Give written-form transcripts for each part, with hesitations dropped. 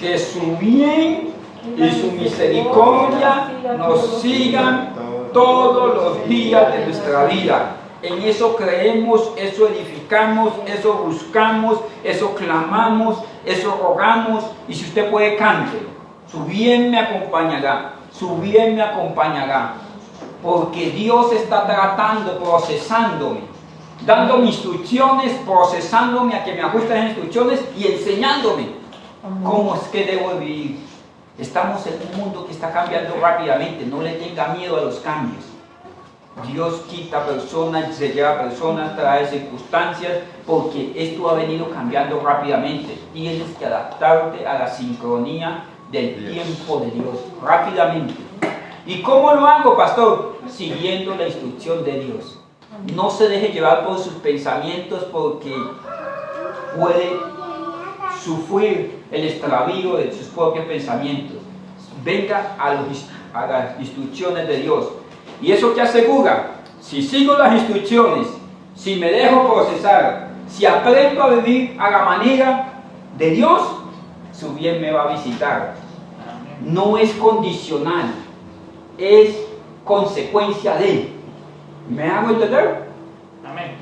que su bien y su misericordia nos sigan todos los días de nuestra vida. En eso creemos, eso edificamos, eso buscamos, eso clamamos, eso rogamos. Y si usted puede, cante. Su bien me acompañará, su bien me acompañará. Porque Dios está tratando, procesándome, dándome instrucciones, procesándome a que me ajuste las instrucciones y enseñándome cómo es que debo vivir. Estamos en un mundo que está cambiando rápidamente, no le tenga miedo a los cambios. Dios quita personas, se lleva personas, trae circunstancias, porque esto ha venido cambiando rápidamente. Tienes que adaptarte a la sincronía del tiempo de Dios, rápidamente. ¿Y cómo lo hago, pastor? Siguiendo la instrucción de Dios. No se deje llevar por sus pensamientos, porque puede sufrir el extravío de sus propios pensamientos. Venga a las instrucciones de Dios. Y eso te asegura, si sigo las instrucciones, si me dejo procesar, si aprendo a vivir a la manera de Dios, su bien me va a visitar. No es condicional, es consecuencia de. ¿Me hago entender? Amén.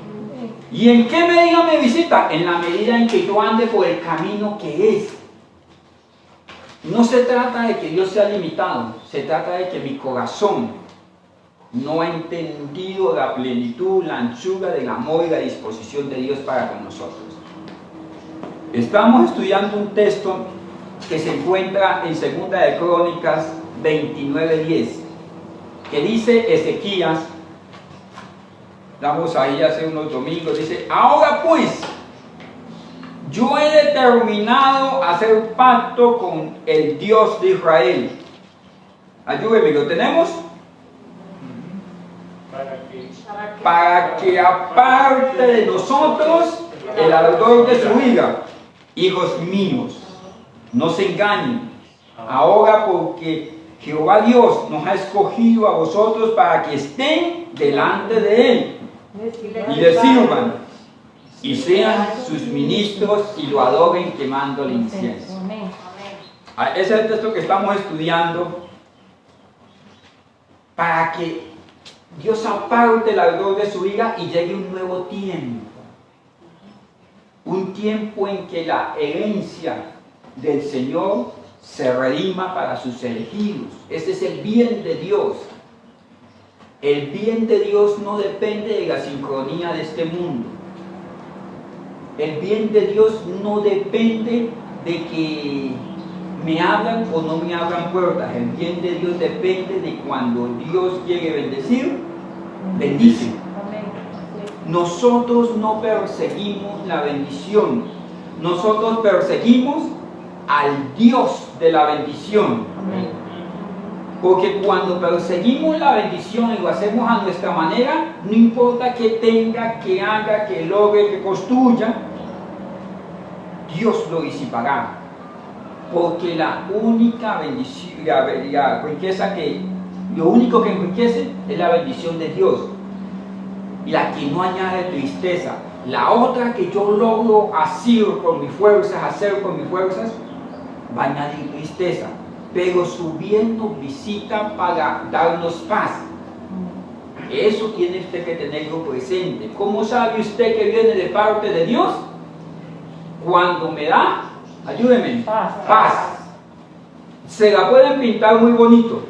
¿Y en qué medida me visita? En la medida en que yo ande por el camino que es. No se trata de que Dios sea limitado, se trata de que mi corazón no ha entendido la plenitud, la anchura del amor y la disposición de Dios para con nosotros. Estamos estudiando un texto que se encuentra en 2 de Crónicas 29:10, que dice Ezequías, estamos ahí hace unos domingos, dice: ahora pues, yo he determinado hacer pacto con el Dios de Israel. Ayúdeme, ¿lo tenemos? Para que aparte de nosotros el ardor de su ira. Hijos míos, no se engañen ahora, porque Jehová Dios nos ha escogido a vosotros para que estén delante de Él y le sirvan y sean sus ministros y lo adoren quemándole incienso. Ese es el texto que estamos estudiando, para que Dios aparte el ardor de su ira y llegue un nuevo tiempo. Un tiempo en que la herencia del Señor se redima para sus elegidos. Ese es el bien de Dios. El bien de Dios no depende de la sincronía de este mundo. El bien de Dios no depende de que me abran o no me abran puertas. El bien de Dios depende de cuando Dios quiere bendecir, bendice. Nosotros no perseguimos la bendición, nosotros perseguimos al Dios de la bendición. Porque cuando perseguimos la bendición y lo hacemos a nuestra manera, no importa que tenga, que haga, que logre, que construya, Dios lo disipará. Porque la única bendición, la riqueza lo único que enriquece es la bendición de Dios, la que no añade tristeza. La otra que yo logro hacer con mis fuerzas, va a añadir tristeza. Pero su bien nos visita para darnos paz. Eso tiene usted que tenerlo presente. ¿Cómo sabe usted que viene de parte de Dios? Cuando me da, ayúdeme, paz. Se la pueden pintar muy bonito,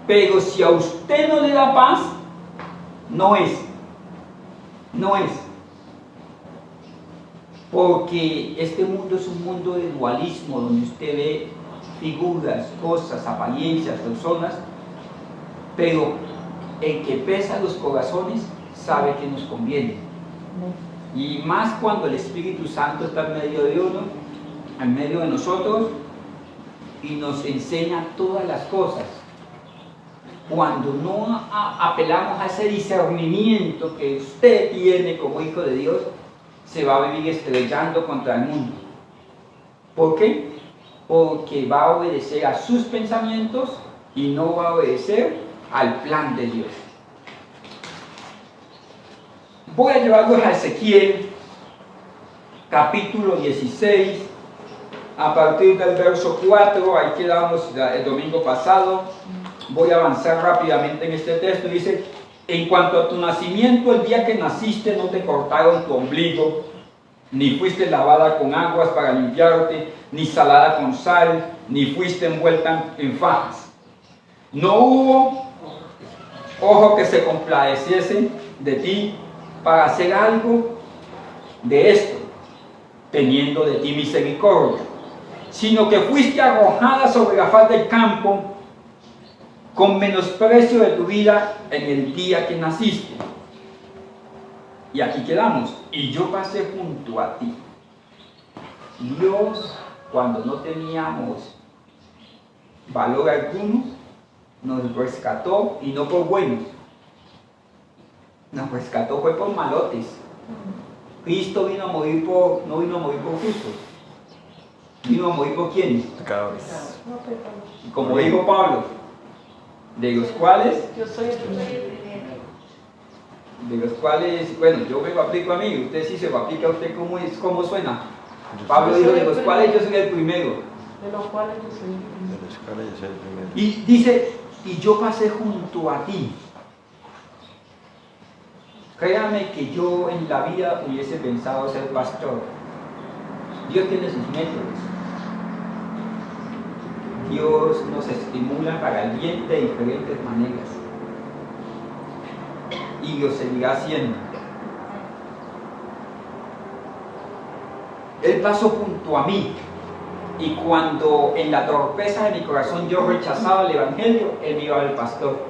pero si a usted no le da paz, no es. Porque este mundo es un mundo de dualismo, donde usted ve figuras, cosas, apariencias, personas, pero el que pesa los corazones sabe que nos conviene. Y más cuando el Espíritu Santo está en medio de uno, en medio de nosotros, y nos enseña todas las cosas. Cuando no apelamos a ese discernimiento que usted tiene como hijo de Dios, se va a vivir estrellando contra el mundo. ¿Por qué? Porque va a obedecer a sus pensamientos y no va a obedecer al plan de Dios. Voy a llevarlos a Ezequiel, capítulo 16, a partir del verso 4, ahí quedamos el domingo pasado. Voy a avanzar rápidamente en este texto. Dice: en cuanto a tu nacimiento, el día que naciste no te cortaron tu ombligo, ni fuiste lavada con aguas para limpiarte, ni salada con sal, ni fuiste envuelta en fajas. No hubo ojo que se compadeciese de ti para hacer algo de esto, teniendo de ti misericordia, sino que fuiste arrojada sobre la faz del campo, con menosprecio de tu vida en el día que naciste. Y aquí quedamos. Y yo pasé junto a ti. Dios, cuando no teníamos valor alguno, nos rescató, y no por buenos. Nos rescató fue por malotes. Cristo vino a morir no vino a morir por justos. Vino a morir por ¿quién? Pecadores. Como dijo Pablo, de los cuales, Yo soy el primero. bueno, yo me lo aplico a mí, usted sí se lo aplica a usted, ¿cómo suena? Pablo dijo, de los cuales yo soy el primero. De los cuales yo soy el primero. De los cuales yo soy el primero. Y dice, y yo pasé junto a ti. Créame que yo en la vida hubiese pensado ser pastor. Dios tiene sus métodos. Dios nos estimula para el bien de diferentes maneras. Y lo seguirá haciendo. Él pasó junto a mí. Y cuando en la torpeza de mi corazón yo rechazaba el evangelio, Él me iba al pastor.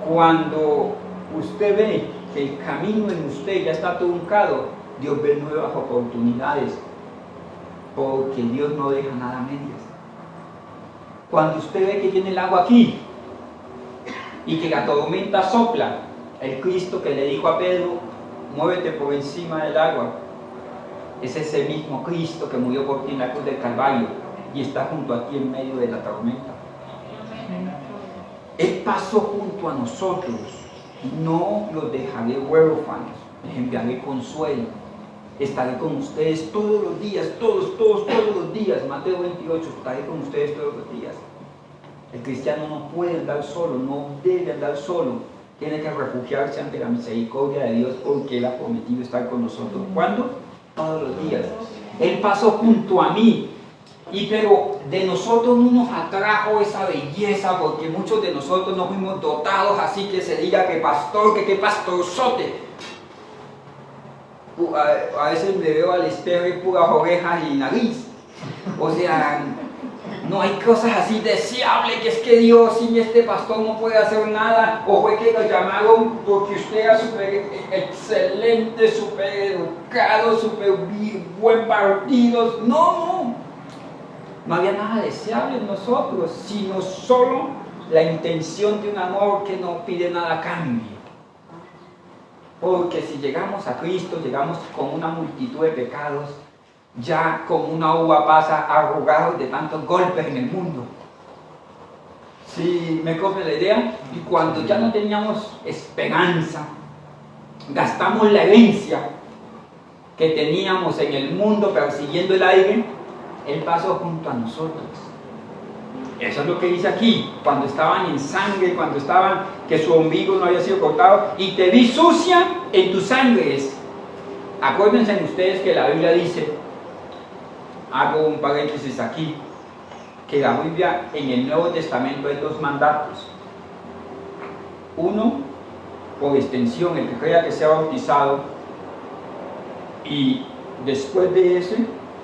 Cuando usted ve que el camino en usted ya está truncado, Dios ve nuevas oportunidades, porque Dios no deja nada a medias. Cuando usted ve que tiene el agua aquí y que la tormenta sopla, el Cristo que le dijo a Pedro, muévete por encima del agua, es ese mismo Cristo que murió por ti en la cruz del Calvario y está junto a ti en medio de la tormenta. Él pasó junto a nosotros. No los dejaré huérfanos, les enviaré consuelo. Estaré con ustedes todos los días, todos los días. Mateo 28, estaré con ustedes todos los días. El cristiano no puede andar solo, no debe andar solo. Tiene que refugiarse ante la misericordia de Dios, porque Él ha prometido estar con nosotros. ¿Cuándo? Todos los días. Él pasó junto a mí. Pero de nosotros no nos atrajo esa belleza, porque muchos de nosotros no fuimos dotados así que se diga que pastor, que pastorzote. A veces me veo al espejo y puras orejas y nariz. O sea, no hay cosas así deseables, que es que Dios sin este pastor no puede hacer nada, o fue que lo llamaron porque usted era súper excelente, súper educado, súper buen partido. No había nada deseable en nosotros, sino solo la intención de un amor que no pide nada a cambio. Porque si llegamos a Cristo, llegamos con una multitud de pecados, ya como una uva pasa arrugados de tantos golpes en el mundo. ¿Sí me coge la idea? Y cuando ya no teníamos esperanza, gastamos la herencia que teníamos en el mundo persiguiendo el aire, Él pasó junto a nosotros. Eso es lo que dice aquí, cuando estaban en sangre, cuando estaban, que su ombligo no había sido cortado, y te vi sucia en tus sangres. Acuérdense ustedes que la Biblia dice, hago un paréntesis aquí, que la Biblia en el Nuevo Testamento hay dos mandatos. Uno, por extensión, el que crea que sea bautizado, y después de ese,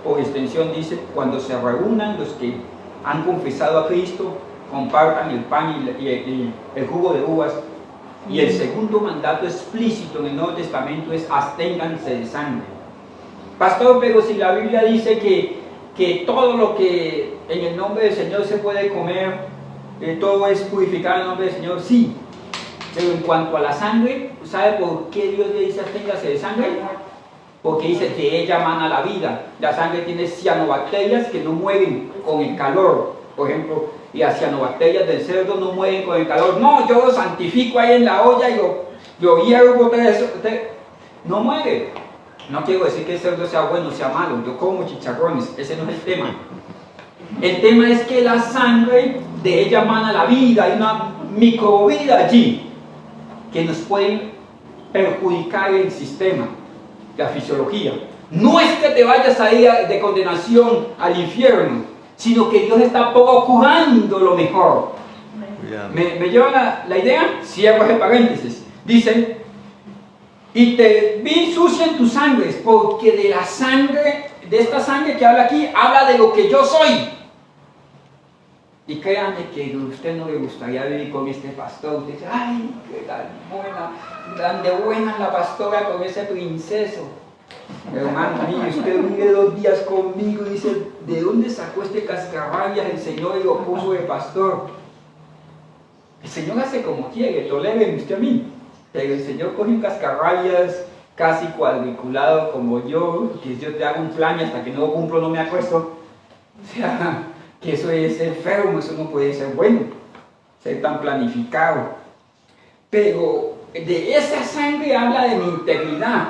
por extensión dice, cuando se reúnan los que han confesado a Cristo, compartan el pan y el jugo de uvas. Y el segundo mandato explícito en el Nuevo Testamento es absténganse de sangre. Pastor, pero si la Biblia dice que todo lo que en el nombre del Señor se puede comer, todo es purificado en el nombre del Señor, sí. Pero en cuanto a la sangre, ¿sabe por qué Dios le dice absténgase de sangre? Porque dice que de ella mana la vida. La sangre tiene cianobacterias que no mueren con el calor, por ejemplo, y las cianobacterias del cerdo no mueren con el calor. No, yo lo santifico ahí en la olla y lo hiervo, no muere. No quiero decir que el cerdo sea bueno o sea malo, yo como chicharrones, ese no es el tema. El tema es que la sangre de ella emana la vida, hay una microvida allí que nos puede perjudicar el sistema, la fisiología. No es que te vayas a ir de condenación al infierno, sino que Dios está procurando lo mejor. ¿Me lleva la idea? Cierro ese paréntesis. Dice, y te vi sucia en tus sangres, porque de la sangre, de esta sangre que habla aquí, habla de lo que yo soy. Y créanme que a usted no le gustaría vivir con este pastor. Usted dice, ay, qué grande buena la pastora con ese princeso. Hermano mío, usted vive 2 días conmigo y dice, ¿de dónde sacó este cascaballas el Señor y lo puso de pastor? El Señor hace como quiere, toléreme usted a mí. Pero el Señor coge un cascaballas casi cuadriculado como yo, que yo te hago un plan y hasta que no lo cumplo no me acuesto. O sea, que eso es enfermo, eso no puede ser bueno, ser tan planificado. Pero de esa sangre habla de mi integridad.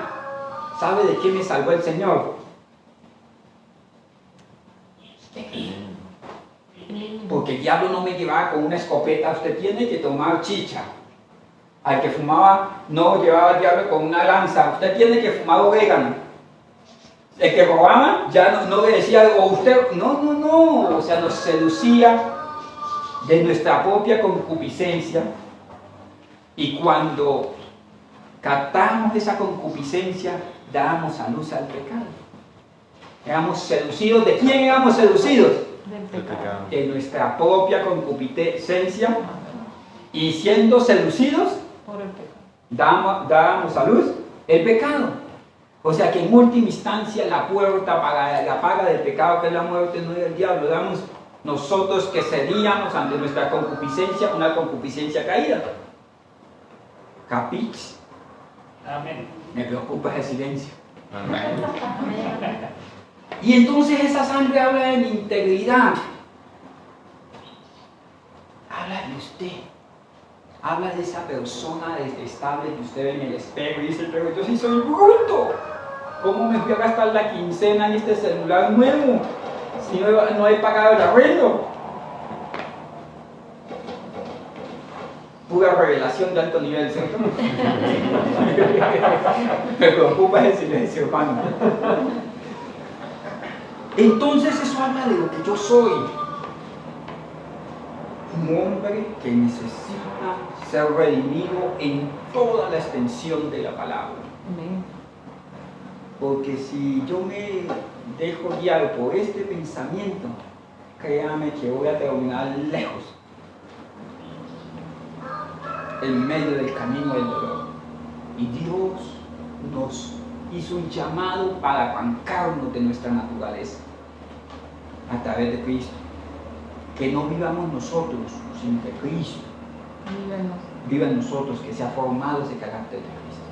¿Sabe de qué me salvó el Señor? Porque el diablo no me llevaba con una escopeta, usted tiene que tomar chicha. Al que fumaba no llevaba el diablo con una lanza, usted tiene que fumar orégano. El que robaba ya no le decía, o usted, no, o sea, nos seducía de nuestra propia concupiscencia. Y cuando captamos esa concupiscencia, dábamos a luz al pecado. Éramos seducidos. ¿De quién éramos seducidos? Del pecado. De nuestra propia concupiscencia. Y siendo seducidos, Por el pecado. dábamos a luz el pecado. O sea que en última instancia la puerta para la paga del pecado, que es la muerte, no es del diablo. Damos nosotros que cedíamos ante nuestra concupiscencia, una concupiscencia caída. ¿Capich? Amén. Me preocupa ese silencio. Y entonces esa sangre habla de mi integridad. Habla de usted. Habla de esa persona detestable que usted ve en el espejo y dice, pero yo sí soy bruto. ¿Cómo me fui a gastar la quincena en este celular nuevo? Si no he pagado el arreglo. Pura revelación de alto nivel, ¿cierto? Me preocupa el silencio, hermano. Entonces eso habla de lo que yo soy. Un hombre que necesita ser redimido en toda la extensión de la palabra. Amén. Porque si yo me dejo guiar por este pensamiento, créame que voy a terminar lejos, en medio del camino del dolor. Y Dios nos hizo un llamado para arrancarnos de nuestra naturaleza a través de Cristo. Que no vivamos nosotros, sino que Cristo viva en nosotros, que sea formado ese carácter de Cristo.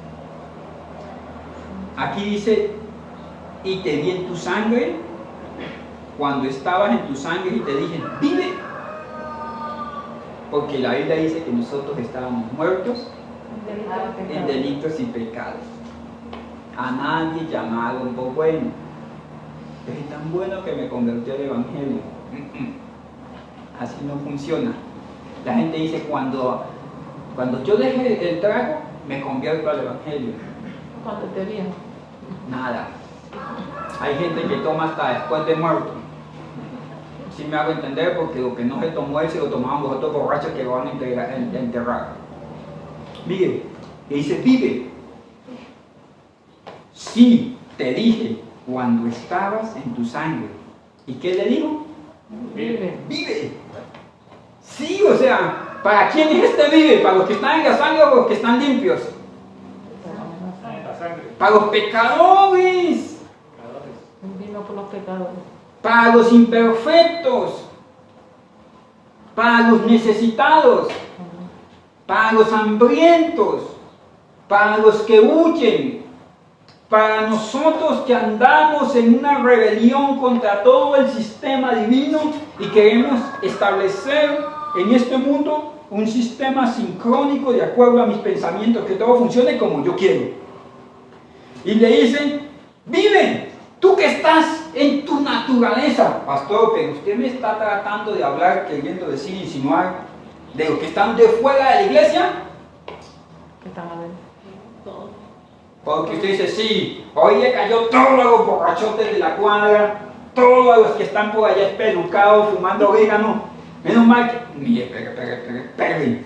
Aquí dice, y te vi en tu sangre, cuando estabas en tu sangre y te dije, vive. Porque la Biblia dice que nosotros estábamos muertos en delitos y pecados. A nadie llamaron por bueno. Es tan bueno que me convirtió al Evangelio. Así no funciona. La gente dice, cuando yo deje el trago, me convierto al Evangelio. Cuando te vieron. Nada. Hay gente que toma hasta después de muerto. Sí me hago entender, porque lo que no se tomó él, se lo tomaban los otros borrachos que lo van a enterrar. Mire, y dice, vive. Sí, te dije, cuando estabas en tu sangre. ¿Y qué le dijo? Vive. Vive. Sí, o sea, ¿para quién es este vive? ¿Para los que están en la sangre o los que están limpios? La sangre. Para los pecadores. Vino por los pecadores. Para los imperfectos, para los necesitados, para los hambrientos, para los que huyen, para nosotros que andamos en una rebelión contra todo el sistema divino y queremos establecer en este mundo un sistema sincrónico de acuerdo a mis pensamientos, que todo funcione como yo quiero. Y le dicen, Vive. Tú que estás en tu naturaleza. Pastor, pero usted me está tratando de hablar, queriendo decir, insinuar, de los que están de fuera de la iglesia. Que están adentro. Porque usted dice, sí, hoy le cayó todos los borrachotes de la cuadra, todos los que están por allá espelucados, fumando orégano. Menos mal que... Mire, espere.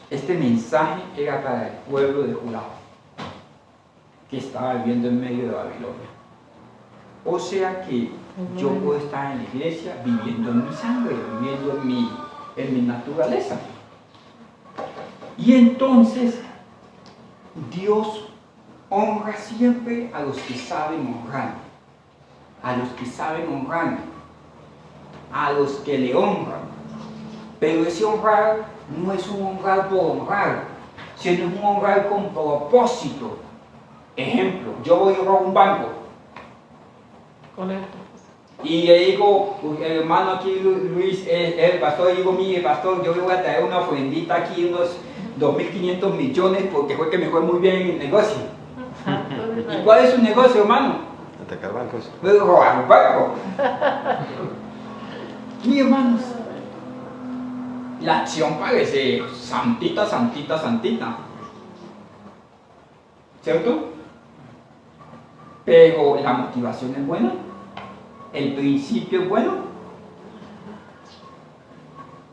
Este mensaje era para el pueblo de Judá, que estaba viviendo en medio de Babilonia. O sea que yo puedo estar en la iglesia viviendo en mi sangre, viviendo en mi naturaleza. Y entonces Dios honra siempre a los que saben honrar, a los que saben honrar, a los que le honran. Pero ese honrar no es un honrar por honrar, sino es un honrar con propósito. Ejemplo, yo voy a robar un banco. Correcto. Y le digo, el hermano aquí, Luis, el pastor, digo, mire, pastor, yo le voy a traer una ofrendita aquí, unos 2.500 millones, porque fue que me fue muy bien en el negocio. ¿Y cuál es su negocio, hermano? Atacar bancos. Robar un banco. Mi hermanos, la acción parece santita, santita, santita. ¿Cierto? Pero la motivación es buena. El principio es bueno,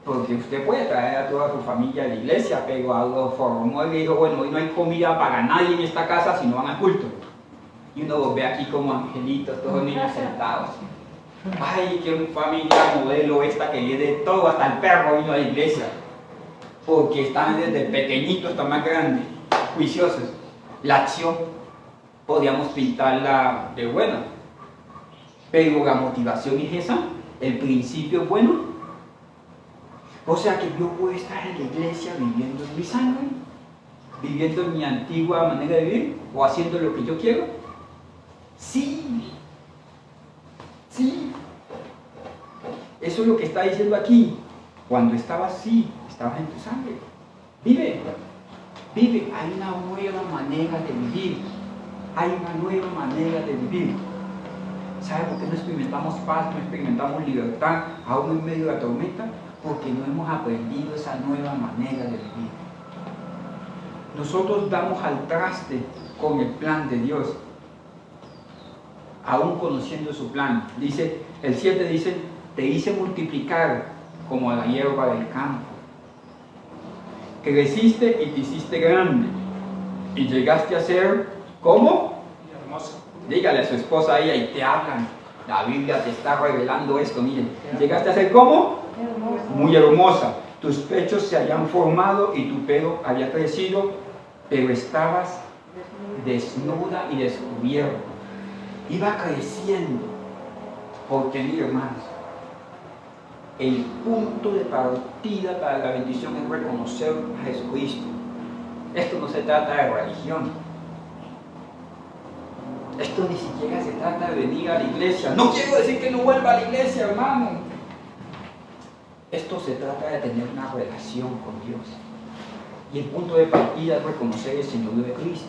porque usted puede traer a toda su familia a la iglesia, pero algo formó y dijo, bueno, hoy no hay comida para nadie en esta casa si no van al culto. Y uno los ve aquí como angelitos, todos niños sentados. Ay, qué familia modelo esta que viene de todo, hasta el perro vino a la iglesia, porque están desde pequeñitos hasta más grandes, juiciosos. La acción podríamos pintarla de buena. Pero la motivación es esa, el principio es bueno. O sea que yo puedo estar en la iglesia viviendo en mi sangre, viviendo en mi antigua manera de vivir, o haciendo lo que yo quiero. Sí, sí. Eso es lo que está diciendo aquí. Cuando estabas así, estabas en tu sangre. Vive, vive. Hay una nueva manera de vivir. Hay una nueva manera de vivir. ¿Sabe por qué no experimentamos paz, no experimentamos libertad, aún en medio de la tormenta? Porque no hemos aprendido esa nueva manera de vivir. Nosotros damos al traste con el plan de Dios, aún conociendo su plan. Dice, el 7 dice, te hice multiplicar como la hierba del campo. Creciste y te hiciste grande, y llegaste a ser, ¿cómo? Hermoso. Dígale a su esposa ahí, ahí te hablan. La Biblia te está revelando esto, miren. Llegaste a ser ¿cómo? Hermoso. Muy hermosa. Tus pechos se habían formado y tu pelo había crecido, pero estabas desnuda y descubierta. Iba creciendo. Porque, miren, hermanos, el punto de partida para la bendición es reconocer a Jesucristo. Esto no se trata de religión. Esto ni siquiera se trata de venir a la iglesia. No quiero decir que no vuelva a la iglesia, hermano. Esto se trata de tener una relación con Dios. Y el punto de partida es reconocer el señorío de Cristo.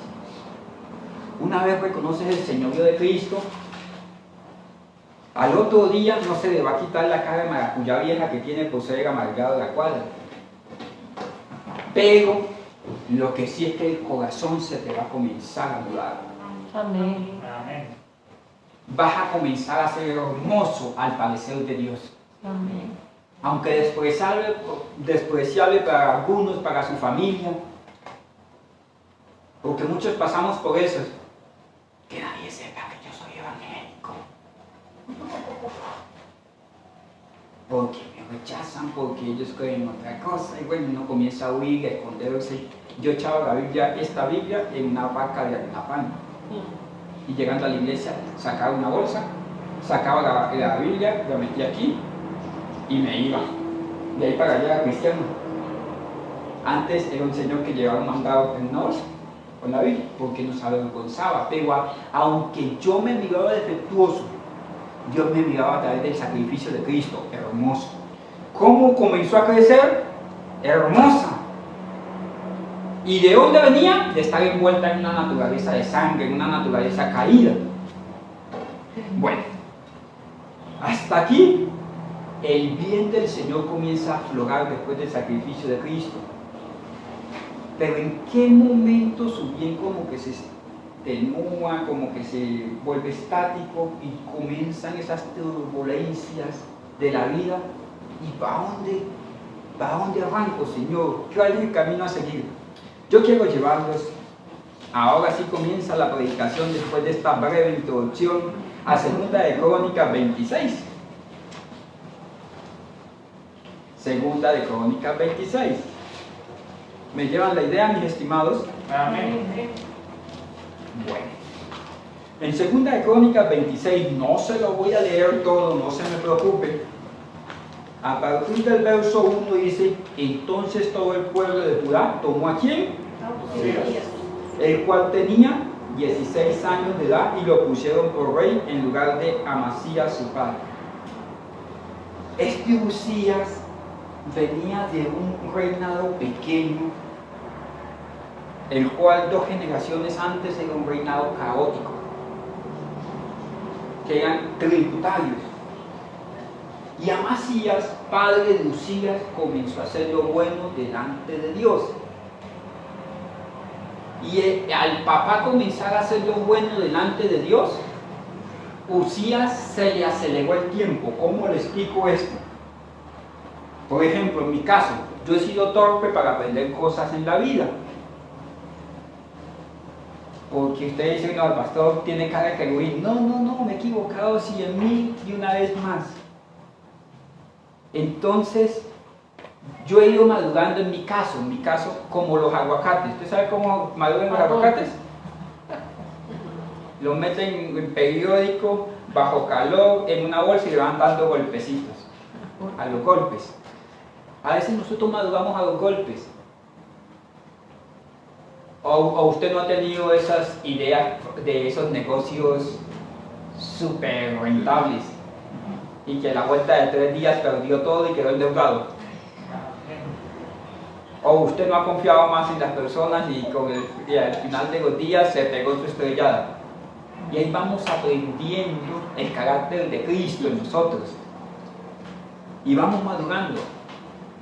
Una vez reconoces el señorío de Cristo, al otro día no se le va a quitar la cara de maracuyá vieja que tiene por ser amargado de la cuadra. Pero lo que sí es que el corazón se te va a comenzar a mudar. Amén. Amén. Vas a comenzar a ser hermoso al parecer de Dios. Amén. Aunque despreciable para algunos, para su familia. Porque muchos pasamos por eso. Que nadie sepa que yo soy evangélico. Porque me rechazan, porque ellos creen otra cosa. Y bueno, uno comienza a huir, a esconderse. Yo echaba esta Biblia en una vaca de harina pan. Y llegando a la iglesia, sacaba una bolsa, sacaba la Biblia, la metía aquí y me iba. De ahí para allá, cristiano. Antes era un señor que llevaba un mandado en una bolsa con la Biblia, porque no se avergonzaba. Pero aunque yo me miraba defectuoso, Dios me miraba a través del sacrificio de Cristo, hermoso. ¿Cómo comenzó a crecer? Hermosa. ¿Y de dónde venía? De estar envuelta en una naturaleza de sangre, en una naturaleza caída. Bueno, hasta aquí el bien del Señor comienza a aflorar después del sacrificio de Cristo. Pero ¿en qué momento su bien como que se extenúa, como que se vuelve estático y comienzan esas turbulencias de la vida? ¿Y para dónde arranco, Señor? ¿Cuál es el camino a seguir? Yo quiero llevarlos, ahora sí comienza la predicación después de esta breve introducción, a 2 de Crónicas 26. 2 de Crónicas 26. ¿Me llevan la idea, mis estimados? Amén. Bueno, en 2 de Crónicas 26, no se lo voy a leer todo, no se me preocupe. A partir del verso 1 dice: entonces todo el pueblo de Judá tomó a ¿quién? El cual tenía 16 años de edad, y lo pusieron por rey en lugar de Amasías su padre. Este Usías venía de un reinado pequeño, el cual 2 generaciones antes era un reinado caótico, que eran tributarios. Y Amasías, padre de Usías, comenzó a hacer lo bueno delante de Dios. Y al papá comenzar a hacer lo bueno delante de Dios, Usías se le aceleró el tiempo. ¿Cómo le explico esto? Por ejemplo, en mi caso, yo he sido torpe para aprender cosas en la vida. Porque ustedes dicen: no, el pastor tiene cara de que huir. No, me he equivocado 100.000 y una vez más. Entonces, yo he ido madurando en mi caso, como los aguacates. ¿Usted sabe cómo maduran los aguacates? Los meten en periódico, bajo calor, en una bolsa, y le van dando golpecitos, a los golpes. A veces nosotros maduramos a los golpes. O usted no ha tenido esas ideas de esos negocios súper rentables, y que a la vuelta de 3 días perdió todo y quedó endeudado. O usted no ha confiado más en las personas y al final de los días se pegó su estrellada. Y ahí vamos aprendiendo el carácter de Cristo en nosotros. Y vamos madurando.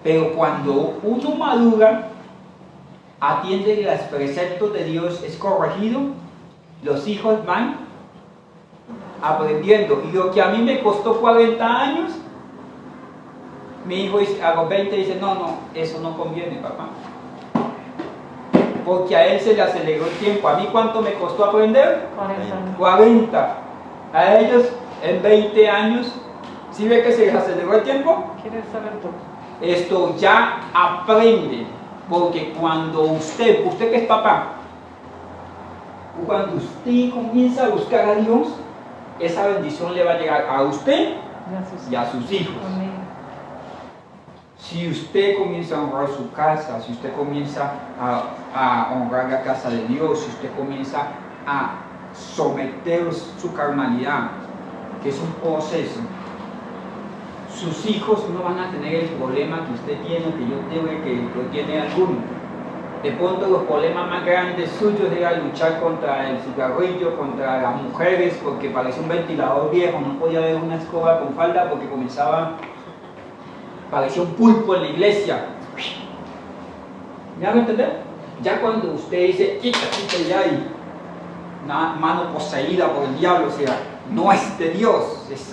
Pero cuando uno madura, atiende los preceptos de Dios, es corregido, los hijos van aprendiendo. Y lo que a mí me costó 40 años, mi hijo a los 20 dice: no, eso no conviene, papá. Porque a él se le aceleró el tiempo. ¿A mí cuánto me costó aprender? 40. A ellos en 20 años. ¿Sí ve que se les aceleró el tiempo? ¿Quieres saber tú? Esto ya aprende. Porque cuando usted que es papá, cuando usted comienza a buscar a Dios, esa bendición le va a llegar a usted y a sus hijos. Amén. Si usted comienza a honrar su casa, si usted comienza a honrar la casa de Dios, si usted comienza a someter su carnalidad, que es un proceso, sus hijos no van a tener el problema que usted tiene, que yo tengo, que lo tiene alguno. De pronto los problemas más grandes suyos era luchar contra el cigarrillo, contra las mujeres, porque parecía un ventilador viejo, no podía ver una escoba con falda porque parecía un pulpo en la iglesia. ¿Me hago entender? Ya cuando usted dice: quita ya, y una mano poseída por el diablo, o sea, no es de Dios, es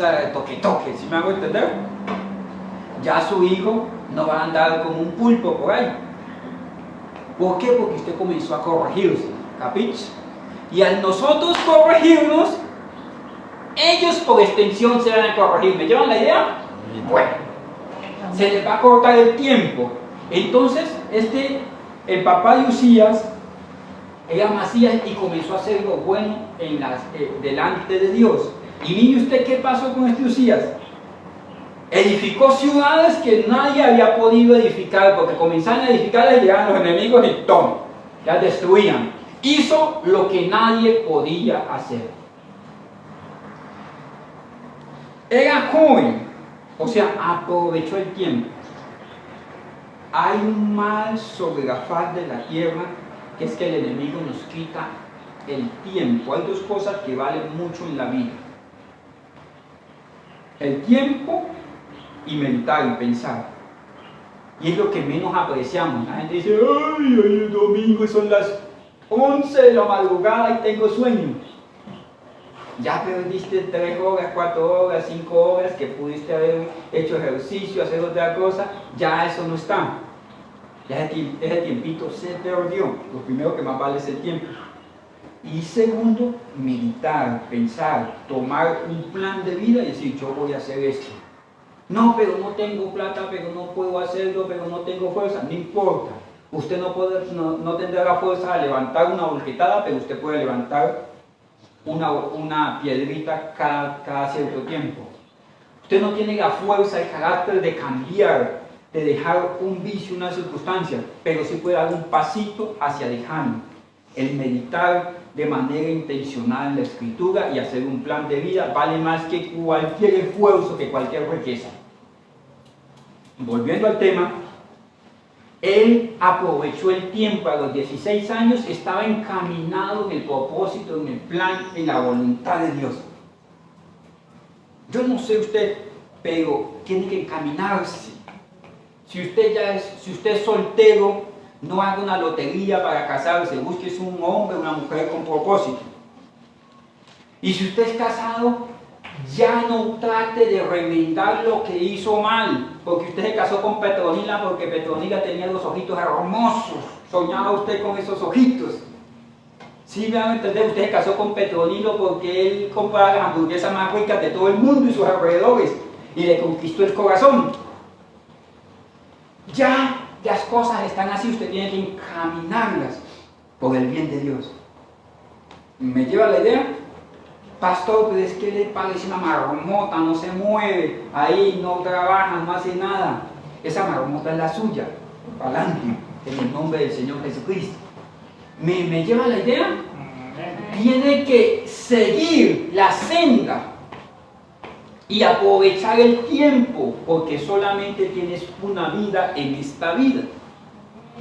toque, ¿sí me hago entender? Ya su hijo no va a andar como un pulpo por ahí. ¿Por qué? Porque usted comenzó a corregirse, ¿capiche? Y al nosotros corregirnos, ellos por extensión se van a corregir. ¿Me llevan la idea? Bueno, se les va a cortar el tiempo. Entonces, el papá de Usías era Amasías, y comenzó a hacer lo bueno delante de Dios. Y mire usted qué pasó con este Usías. Edificó ciudades que nadie había podido edificar, porque comenzaron a edificar y llegaban los enemigos y ¡tom!, las destruían. Hizo lo que nadie podía hacer. Era joven, o sea, aprovechó el tiempo. Hay un mal sobre la faz de la tierra que es que el enemigo nos quita el tiempo. Hay dos cosas que valen mucho en la vida: el tiempo y meditar y pensar. Y es lo que menos apreciamos. La gente dice, ay, hoy es domingo y son las 11 de la madrugada y tengo sueño. Ya perdiste 3 horas, 4 horas, 5 horas que pudiste haber hecho ejercicio, hacer otra cosa, ya eso no está. Ya ese tiempito se perdió. Lo primero que más vale es el tiempo. Y segundo, meditar, pensar, tomar un plan de vida y decir, yo voy a hacer esto. No, pero no tengo plata, pero no puedo hacerlo, pero no tengo fuerza. No importa. Usted no tendrá la fuerza de levantar una volquetada, pero usted puede levantar una piedrita cada cierto tiempo. Usted no tiene la fuerza, el carácter de cambiar, de dejar un vicio, una circunstancia, pero sí puede dar un pasito hacia dejarlo. El meditar de manera intencional en la escritura y hacer un plan de vida vale más que cualquier esfuerzo, que cualquier riqueza. Volviendo al tema, él aprovechó el tiempo. A los 16 años estaba encaminado en el propósito, en el plan, en la voluntad de Dios. Yo no sé usted, pero tiene que encaminarse. Si usted es soltero, no haga una lotería para casarse, busque un hombre o una mujer con propósito. Y si usted es casado, ya no trate de remendar lo que hizo mal, porque usted se casó con Petronila porque Petronila tenía los ojitos hermosos, soñaba usted con esos ojitos. Sí, me van a entender, usted se casó con Petronilo porque él compraba las hamburguesas más ricas de todo el mundo y sus alrededores, y le conquistó el corazón. Ya las cosas están así, usted tiene que encaminarlas por el bien de Dios. ¿Me lleva la idea? Pastor, pero es que le parece una marmota, no se mueve, ahí no trabaja, no hace nada. Esa marmota es la suya, para adelante, en el nombre del Señor Jesucristo. ¿Me lleva la idea? Tiene que seguir la senda y aprovechar el tiempo, porque solamente tienes una vida en esta vida.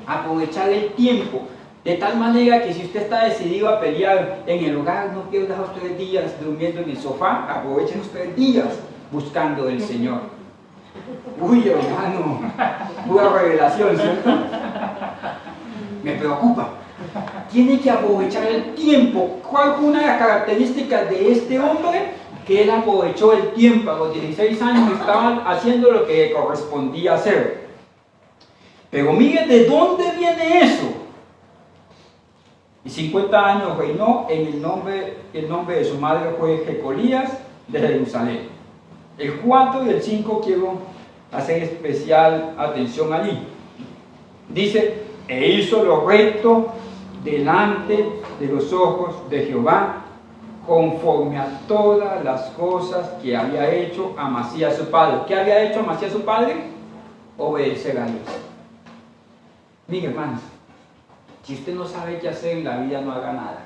Aprovechar el tiempo. De tal manera que si usted está decidido a pelear en el hogar, no pierda los 3 días durmiendo en el sofá, aprovechen los 3 días buscando del Señor. Uy, hermano, pura revelación, ¿cierto? Me preocupa. Tiene que aprovechar el tiempo. ¿Cuál fue una de las características de este hombre? Que él aprovechó el tiempo. A los 16 años estaba haciendo lo que correspondía hacer. Pero mire de dónde viene eso. Y 50 años reinó. El nombre de su madre fue Jecolías de Jerusalén. El 4 y el 5 quiero hacer especial atención allí. Dice, e hizo lo recto delante de los ojos de Jehová, conforme a todas las cosas que había hecho Amasías su padre. ¿Qué había hecho Amasías su padre? Obedecer a Dios. Mire, hermanos, si usted no sabe qué hacer en la vida, no haga nada.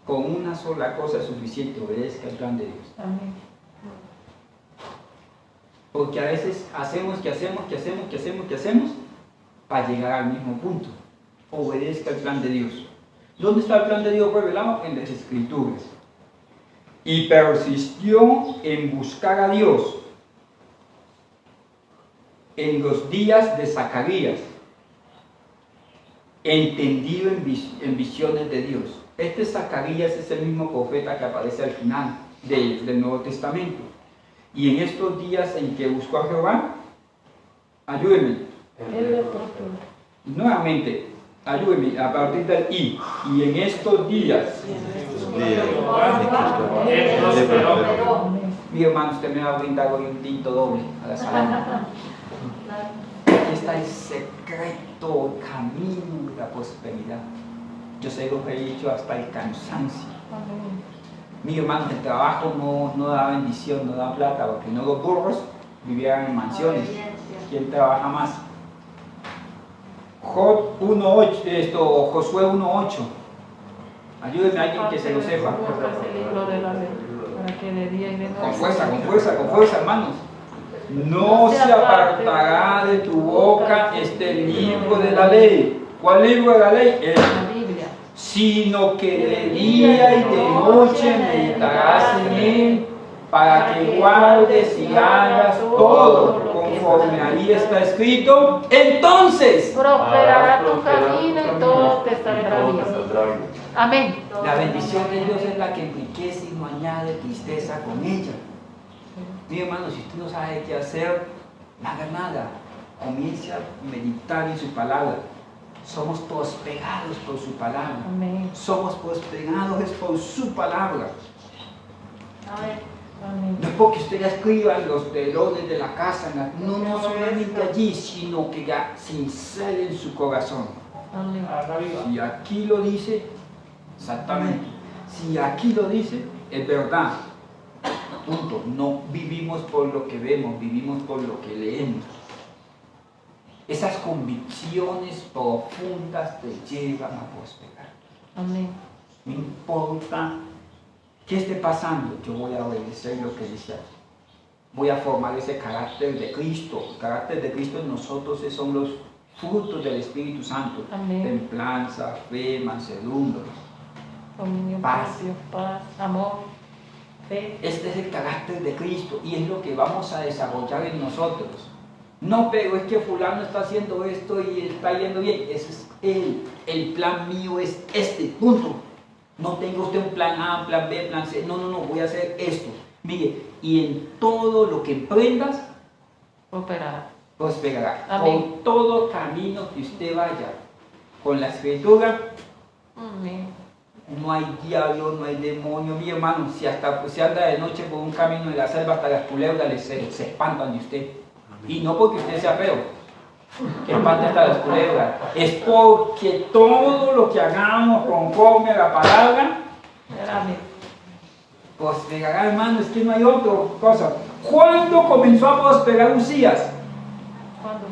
Con una sola cosa es suficiente: obedezca el plan de Dios. Amén. Porque a veces hacemos para llegar al mismo punto. Obedezca el plan de Dios. ¿Dónde está el plan de Dios revelado? En las Escrituras. Y persistió en buscar a Dios en los días de Zacarías, entendido en visiones de Dios. Este Zacarías es el mismo profeta que aparece al final del Nuevo Testamento. Y en estos días en que buscó a Jehová, ayúdenme. Nuevamente, ayúdenme a partir del I. Y en estos días. Mi hermano, usted me va a brindar hoy un tinto doble a la salida. Aquí está el secreto, el camino de la prosperidad. Yo se lo he dicho hasta el cansancio. Mi hermano, el trabajo no da bendición, no da plata, porque no los burros vivieran en mansiones. ¿Quién trabaja más? Josué 1:8. Ayúdenme a alguien que se lo sepa. Con fuerza, hermanos. No se apartará de tu boca este libro de la ley. ¿Cuál libro de la ley? sino que de día y de noche meditarás en él, para que guardes y hagas todo conforme ahí está escrito. Entonces, Prosperará tu camino y todo te saldrá bien. Amén. la bendición de Dios es la que enriquece y no añade tristeza con ella. Mi hermano, si usted no sabe qué hacer, no haga nada. Comience a meditar en su palabra. Somos prospegados por su palabra. Amén. Somos prospegados es por su palabra. Amén. No es porque usted la escriba en los telones de la casa, no solamente allí, sino que ya sincere en su corazón. Amén. Arriba. Si aquí lo dice, exactamente. Si aquí lo dice, es verdad. Punto. No vivimos por lo que vemos, vivimos por lo que leemos. Esas convicciones profundas te llevan a prosperar. Amén. No importa qué esté pasando, yo voy a obedecer lo que dice aquí. Voy a formar ese carácter de Cristo. El carácter de Cristo en nosotros son los frutos del Espíritu Santo. Amén. Templanza, fe, mansedumbre. Dominio Paz. propio, paz, amor, fe. Este es el carácter de Cristo y es lo que vamos a desarrollar en nosotros. No, pero es que fulano está haciendo esto y está yendo bien. Ese es él. El plan mío es este, punto. No tenga usted un plan A, plan B, plan C. No, voy a hacer esto. Mire, y en todo lo que emprendas, Prosperará. prosperará. Amén. Por todo camino que usted vaya, con la escritura, Amén. no hay diablo, no hay demonio. Mi hermano, si hasta se anda de noche por un camino de la selva, hasta las culebras se espantan de usted. Y no porque usted sea feo, que espante hasta las culebras. Es porque todo lo que hagamos conforme a la palabra, Amén. prosperará, hermano. Es que no hay otra cosa. ¿Cuándo comenzó a prosperar Usías? Cuando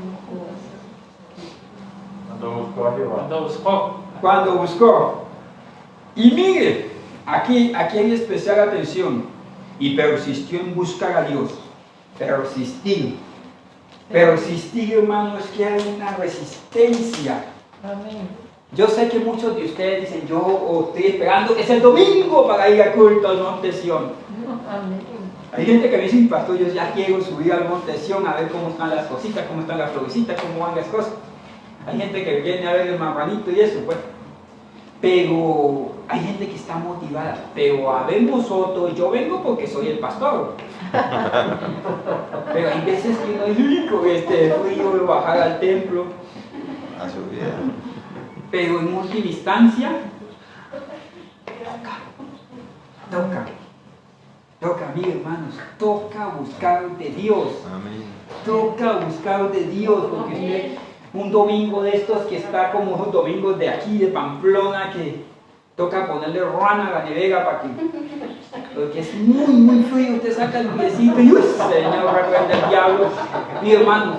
Cuando buscó a Jehová. Cuando buscó. Cuando buscó. Y mire, aquí hay especial atención. Y persistió en buscar a Dios. Persistir. Persistir, hermano, es que hay una resistencia. Amén. Yo sé que muchos de ustedes dicen, yo estoy esperando que sea el domingo para ir al culto al Monte Sión. Amén. Hay gente que me dice, pastor, yo ya quiero subir al Monte Sión a ver cómo están las cositas, cómo están las florecitas, cómo van las cosas. Hay gente que viene a ver el marranito y eso, pues. Pero hay gente que está motivada. Pero a ver vosotros, yo vengo porque soy el pastor. Pero hay veces que uno dice, con este frío de bajar al templo. A su vida. Pero en última instancia, toca, mis hermanos, toca buscar de Dios. Amén. Toca buscar de Dios, porque usted, un domingo de estos que está como los domingos de aquí, de Pamplona, que toca ponerle rana a la nevera para que, porque es muy frío, usted saca el piecito y ¡uy! Señor, reprende el diablo. Mi hermano,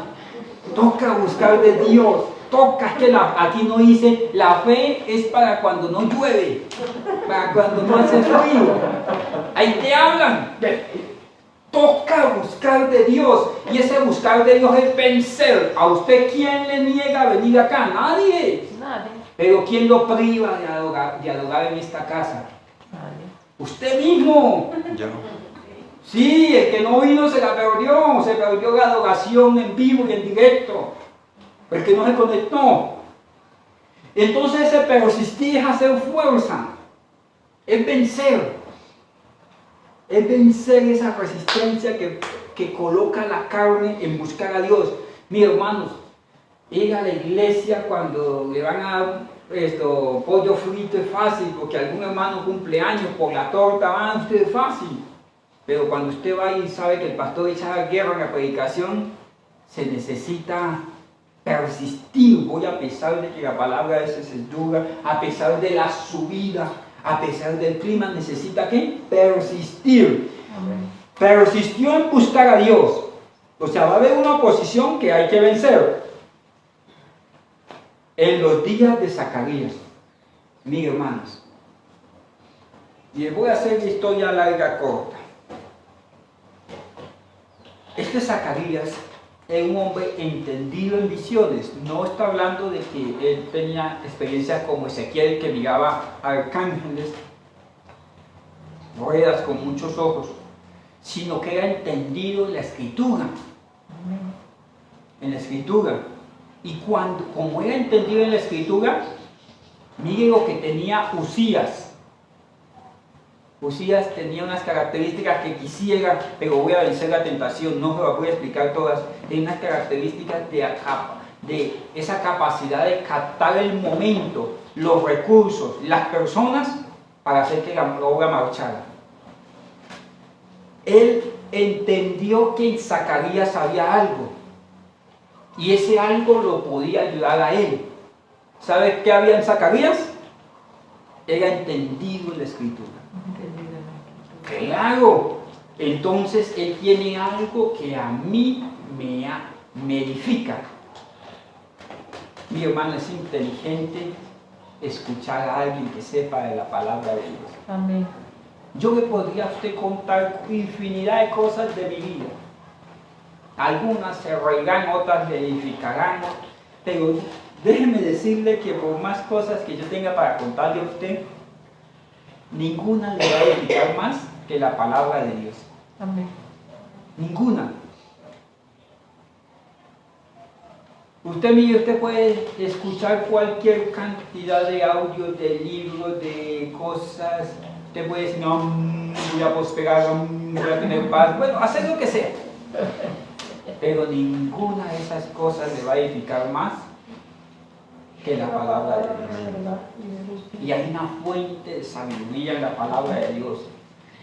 toca buscar de Dios. Toca, es que aquí no dice, la fe es para cuando no llueve, para cuando no hace frío. Ahí te hablan. Toca buscar de Dios. Y ese buscar de Dios es vencer. ¿A usted quién le niega venir acá? Nadie. Nadie. Pero ¿quién lo priva de adorar en esta casa? Nadie. Usted mismo. Yo. Sí, el que no vino se perdió la adoración en vivo y en directo. El que no se conectó. Entonces ese persistir es hacer fuerza. Es vencer. Es vencer esa resistencia que coloca la carne en buscar a Dios. Mis hermanos, ir a la iglesia cuando le van a dar pollo frito es fácil, porque algún hermano cumple años, por la torta van ustedes fácil. Pero cuando usted va y sabe que el pastor echa guerra en la predicación, se necesita persistir. Voy a pesar de que la palabra a veces es dura, a pesar de la subida, a pesar del clima, necesita ¿qué? Persistir. Amén. Persistió en buscar a Dios. O sea, va a haber una oposición que hay que vencer. En los días de Zacarías, mis hermanos, y les voy a hacer la historia larga corta. Este Zacarías era un hombre entendido en visiones. No está hablando de que él tenía experiencias como Ezequiel, que miraba arcángeles, ruedas con muchos ojos, sino que era entendido en la escritura. En la escritura. Y como era entendido en la escritura, mire lo que tenía Usías. Usías tenía unas características que quisiera, pero voy a vencer la tentación, no se las voy a explicar todas. Tenía unas características de esa capacidad de captar el momento, los recursos, las personas, para hacer que la obra marchara. Él entendió que en Zacarías había algo, y ese algo lo podía ayudar a él. ¿Sabes qué había en Zacarías? Era entendido en la escritura. Claro, entonces él tiene algo que a mí me edifica. Mi hermano, es inteligente escuchar a alguien que sepa de la palabra de Dios. Amén. Yo le podría a usted contar infinidad de cosas de mi vida. Algunas se reirán, otras le edificarán, pero déjeme decirle que por más cosas que yo tenga para contarle a usted, ninguna le va a edificar más que la palabra de Dios. Amén. Ninguna. Usted puede escuchar cualquier cantidad de audios, de libros, de cosas. Usted puede decir, no, voy a prosperar, voy a tener paz. Bueno, hacer lo que sea. Pero ninguna de esas cosas le va a edificar más que la palabra de Dios. Y hay una fuente de sabiduría en la palabra de Dios.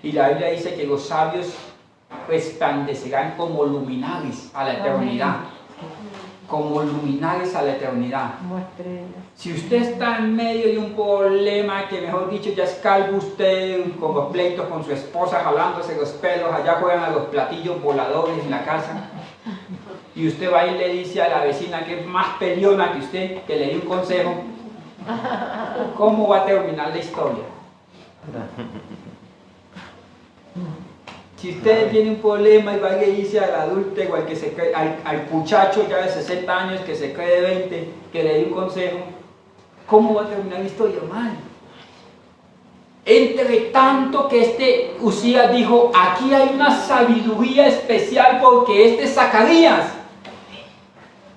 Y la Biblia dice que los sabios resplandecerán como luminares a la eternidad. Como luminares a la eternidad. Si usted está en medio de un problema que, mejor dicho, ya es calvo usted con los pleitos con su esposa, jalándose los pelos, allá juegan a los platillos voladores en la casa, y usted va y le dice a la vecina que es más peleona que usted, que le dé un consejo, ¿cómo va a terminar la historia? Si usted tiene un problema y va y le dice al adulto, o al, que se cree, al muchacho ya de 60 años que se cree de 20, que le dé un consejo, ¿cómo va a terminar la historia? Mal. Entre tanto que Usías dijo, aquí hay una sabiduría especial porque Zacarías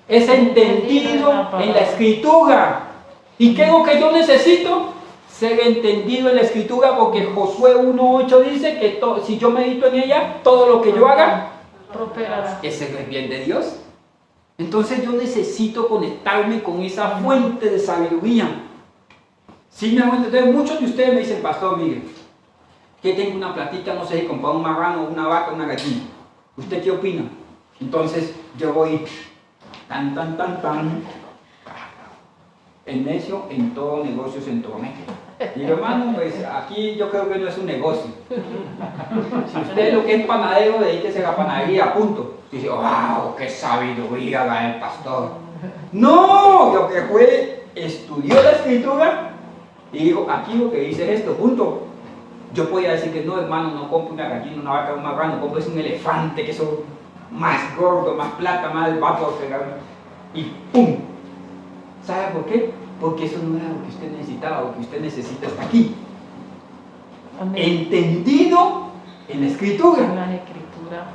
es entendido en la escritura. ¿Y qué es lo que yo necesito? Ser entendido en la escritura, porque Josué 1:8 dice que si yo medito en ella, todo lo que yo haga prosperará. Ese es el bien de Dios. Entonces yo necesito conectarme con esa fuente de sabiduría. ¿Sí me aguanto? Entonces muchos de ustedes me dicen, Pastor Miguel, que tengo una platita, no sé si comprar un marrano, una vaca, una gallina. ¿Usted qué opina? Entonces yo voy tan. El necio en todo negocio se entromete. Digo, hermano, pues aquí yo creo que no es un negocio. Si usted lo que es panadero, dedíquese a la panadería, punto. Dice, wow, qué sabiduría la del pastor. No, lo que fue, estudió la escritura y dijo, aquí lo que dice es esto, punto. Yo podía decir que no, hermano, no compre una gallina, una vaca, un marrano, compre un elefante, que son más gordo, más plata, más vato, y ¡pum! ¿Sabe por qué? Porque eso no era lo que usted necesitaba, lo que usted necesita está aquí. Amén. Entendido en la escritura. En la escritura.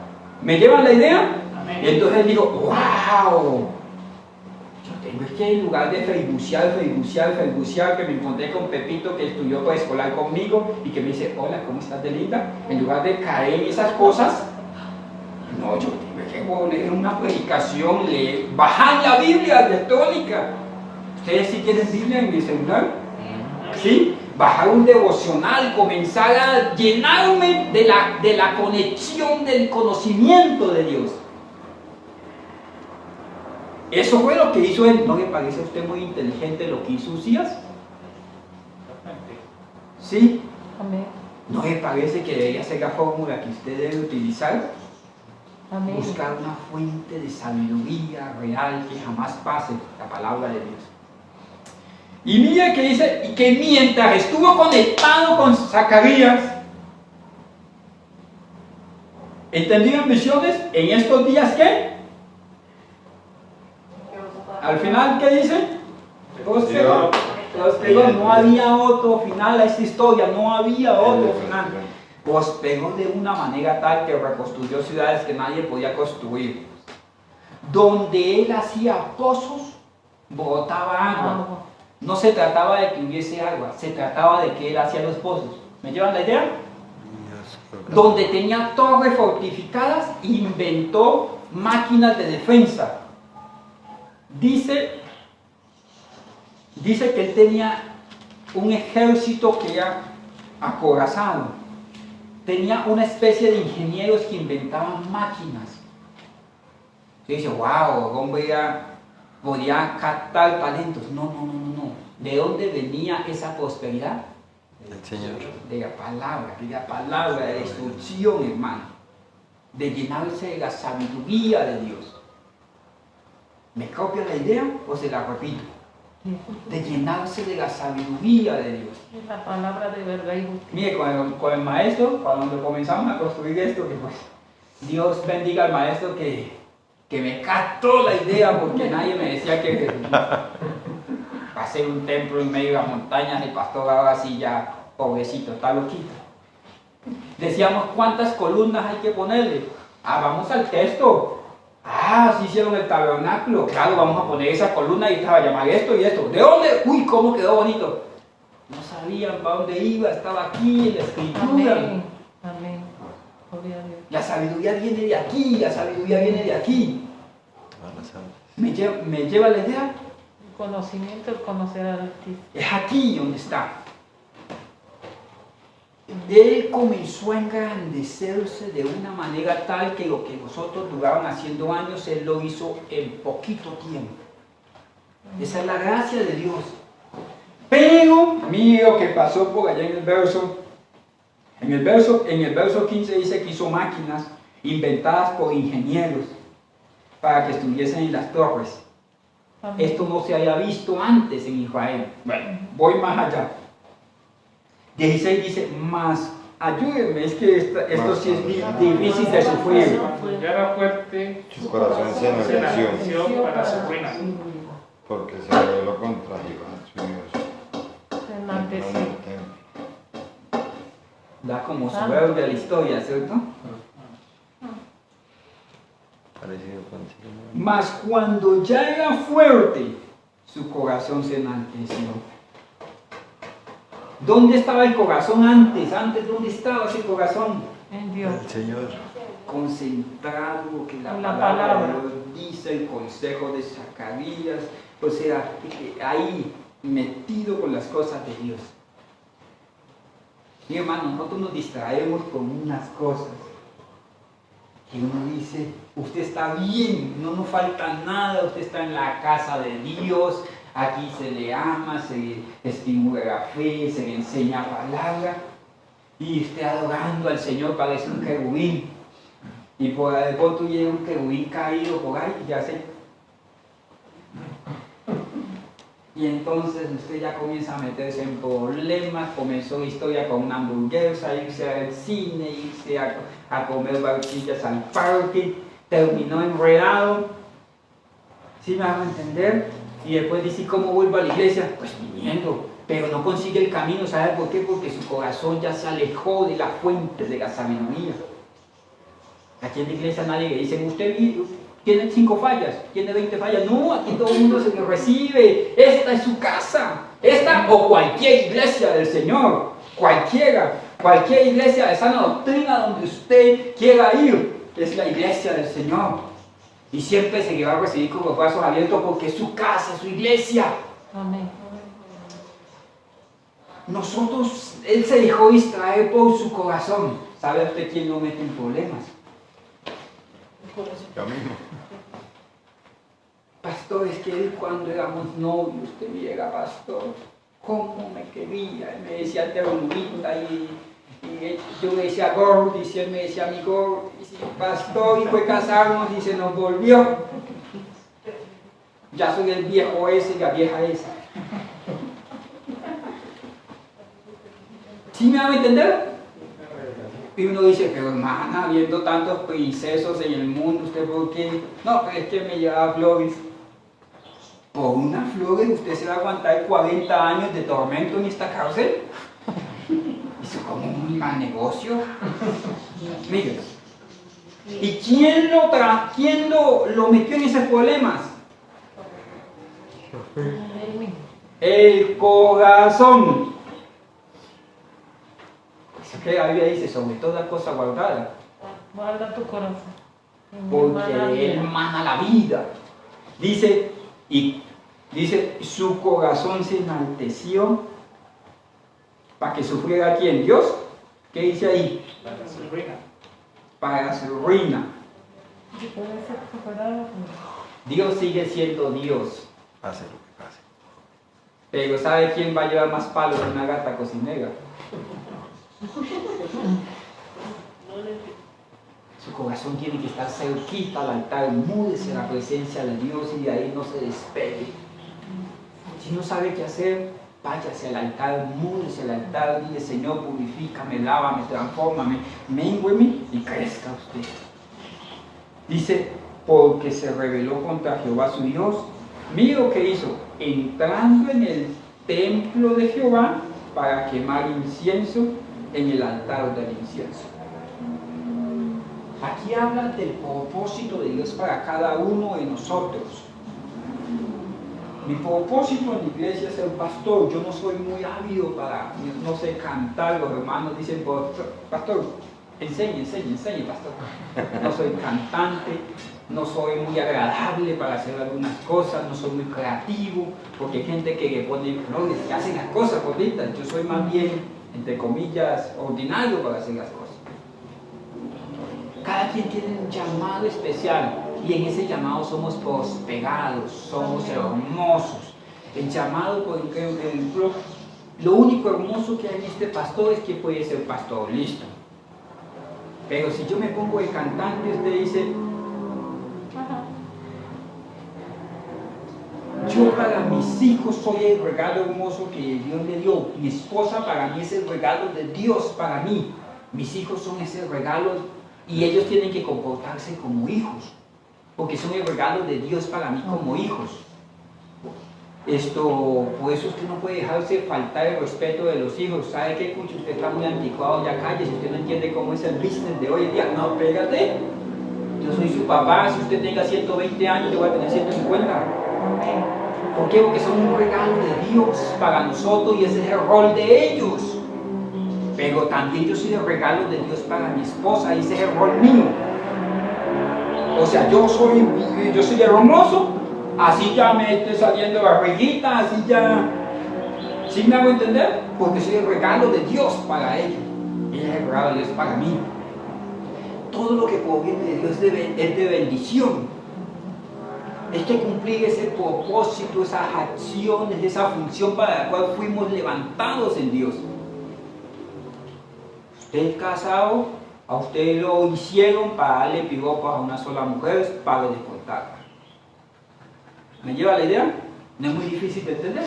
¿Me llevan la idea? Amén. Y entonces digo, wow. Yo tengo que en lugar de facebookear, que me encontré con Pepito que estudió preescolar conmigo y que me dice, hola, ¿cómo estás de linda? En lugar de caer en esas cosas, no, yo tengo que poner una predicación, bajar la Biblia electrónica. ¿Ustedes sí tienen Biblia en mi celular? ¿Sí? Bajar un devocional, comenzar a llenarme de la conexión del conocimiento de Dios. Eso fue lo que hizo él. ¿No le parece a usted muy inteligente lo que hizo Usías? ¿Sí? Amén. ¿No le parece que debería ser la fórmula que usted debe utilizar? Amén. Buscar una fuente de sabiduría real que jamás pase, la palabra de Dios. Y mira que dice, y que mientras estuvo conectado con Zacarías, ¿entendido en visiones? En estos días, ¿qué? Al final, ¿qué dice? Próspero. No había otro final a esta historia, no había otro final. Prosperó de una manera tal que reconstruyó ciudades que nadie podía construir. Donde él hacía pozos, brotaba agua. No se trataba de que hubiese agua, se trataba de que él hacía los pozos. ¿Me llevan la idea? Donde tenía torres fortificadas, inventó máquinas de defensa. Dice que él tenía un ejército que era acorazado. Tenía una especie de ingenieros que inventaban máquinas. Se dice, wow, el hombre podía captar talentos. No. ¿De dónde venía esa prosperidad? El Señor. De la palabra, de la instrucción, hermano. De llenarse de la sabiduría de Dios. ¿Me copia la idea o se la repito? De llenarse de la sabiduría de Dios. La palabra de verdad y justicia. Mire, con el maestro, cuando comenzamos a construir esto, que pues Dios bendiga al maestro que me captó la idea, porque nadie me decía que hacer un templo en medio de las montañas, el pastor ahora sí ya, pobrecito, está loquito. Decíamos, ¿cuántas columnas hay que ponerle? Vamos al texto. Sí hicieron el tabernáculo. Claro, vamos a poner esa columna y esta va a llamar esto y esto. ¿De dónde? Uy, cómo quedó bonito. No sabían para dónde iba, estaba aquí en la escritura. Amén. Gloria a Dios. La sabiduría viene de aquí, la sabiduría viene de aquí. ¿Me lleva la idea? El conocimiento, el conocer al Altísimo. Es aquí donde está. Él comenzó a engrandecerse de una manera tal que lo que nosotros duraban haciendo años, él lo hizo en poquito tiempo. Esa es la gracia de Dios. Pero, mire lo que pasó por allá en el verso. En el verso 15 dice que hizo máquinas inventadas por ingenieros para que estuviesen en las torres. Esto no se había visto antes en Israel. Bueno, voy más allá. 16 dice, más ayúdenme, es que esto sí es difícil de sufrir. Ya era fuerte, Su corazón se enalteció para su ruina. porque se rebeló contra Jehová, su Dios. Se enalteció. Da como soberbia la historia, ¿cierto? Parecido con Mas cuando ya era fuerte, su corazón se enalteció. ¿Dónde estaba el corazón antes? Antes, ¿dónde estaba ese corazón? En Dios. el Señor. Concentrado que la En la palabra palabra. de Dios dice, el consejo de Zacarías, o sea, ahí metido con las cosas de Dios. Mi hermano, nosotros nos distraemos con unas cosas que uno dice, usted está bien, no nos falta nada, usted está en la casa de Dios, aquí se le ama, se le estimula la fe, se le enseña palabra, y usted adorando al Señor parece un querubín, y por de pronto llega un querubín caído por ahí, ya sé. Y entonces usted ya comienza a meterse en problemas, comenzó la historia con una hamburguesa, irse al cine, irse a comer barquillas al parque, terminó enredado, ¿sí me van a entender? Y después dice, ¿cómo vuelvo a la iglesia? Pues viniendo, pero no consigue el camino, ¿sabe por qué? Porque su corazón ya se alejó de las fuentes de la sabiduría. Aquí en la iglesia nadie le dice, usted tiene 5 fallas, tiene 20 fallas. No, aquí todo el mundo se le recibe. Esta es su casa. Esta o cualquier iglesia del Señor. Cualquier iglesia de sana doctrina donde usted quiera ir. Es la iglesia del Señor. Y siempre se le va a recibir con los brazos abiertos porque es su casa, es su iglesia. Amén. Nosotros, él se dejó distraer por su corazón. ¿Sabe usted quién lo mete en problemas? Yo mismo. Pastor, es que cuando éramos novios, usted viera, pastor, cómo me quería. Él me decía terminita y yo le decía Gordis y él me decía mi Gordis. Pastor, y fue casarnos y se nos volvió. Ya soy el viejo ese y la vieja esa. ¿Sí me van a entender? Y uno dice, pero hermana, viendo tantos princesos en el mundo, ¿usted por qué? No, pero es que me llevaba flores. ¿Por unas flores usted se va a aguantar 40 años de tormento en esta cárcel? Eso es como un mal negocio. Mire. ¿Y quién lo metió en esos problemas? El corazón. Eso que la Biblia dice, sobre toda cosa guardada. Guarda tu corazón. Porque Él mana la vida. Dice, su corazón se enalteció para que sufriera ¿quién? Dios. ¿Qué dice ahí? Para su ruina. Para su ruina. Y puede ser superado. Dios sigue siendo Dios. Pase lo que pase. Pero ¿sabe quién va a llevar más palos que una gata cocinera? Su corazón tiene que estar cerquita al altar, múdese la presencia de Dios y de ahí no se despegue. Si no sabe qué hacer, váyase al altar, múdese al altar, dile Señor, purifícame, lávame, transfórmame, méngueme y crezca usted. Dice, porque se rebeló contra Jehová su Dios. Mire lo que hizo, entrando en el templo de Jehová para quemar incienso en el altar del incienso. Aquí habla del propósito de Dios para cada uno de nosotros. Mi propósito en la iglesia es ser pastor. Yo no soy muy ávido para, no sé, cantar. Los hermanos dicen, pastor, enseñe, pastor. No soy cantante, no soy muy agradable para hacer algunas cosas, no soy muy creativo, porque hay gente que le pone flores, que hacen las cosas bonitas. Yo soy más bien, entre comillas, ordinario para hacer las cosas. Cada quien tiene un llamado especial y en ese llamado somos prosperados, somos hermosos. El llamado, por ejemplo, lo único hermoso que hay en este pastor es que puede ser pastor, listo. Pero si yo me pongo de cantante, usted dice, yo para mis hijos soy el regalo hermoso que Dios me dio. Mi esposa para mí es el regalo de Dios para mí. Mis hijos son ese regalo. Y ellos tienen que comportarse como hijos, porque son el regalo de Dios para mí como hijos. Por eso usted no puede dejarse faltar el respeto de los hijos. ¿Sabe qué, Cucho? Usted está muy anticuado, ya calle, si usted no entiende cómo es el business de hoy en día. No, pégate. Yo soy su papá, si usted tenga 120 años, yo voy a tener 150. ¿Por qué? Porque son un regalo de Dios para nosotros y ese es el rol de ellos. Pero también yo soy el regalo de Dios para mi esposa y ese es el rol mío. O sea, yo soy hermoso, así ya me estoy saliendo barriguita, así ya... ¿Sí me hago entender? Porque soy el regalo de Dios para ella. Y es el regalo de Dios para mí. Todo lo que proviene de Dios es de bendición. Es que cumplir ese propósito, esas acciones, esa función para la cual fuimos levantados en Dios. Usted casado, a usted lo hicieron para darle piropas a una sola mujer para descontarla. ¿Me lleva la idea? No es muy difícil de entender.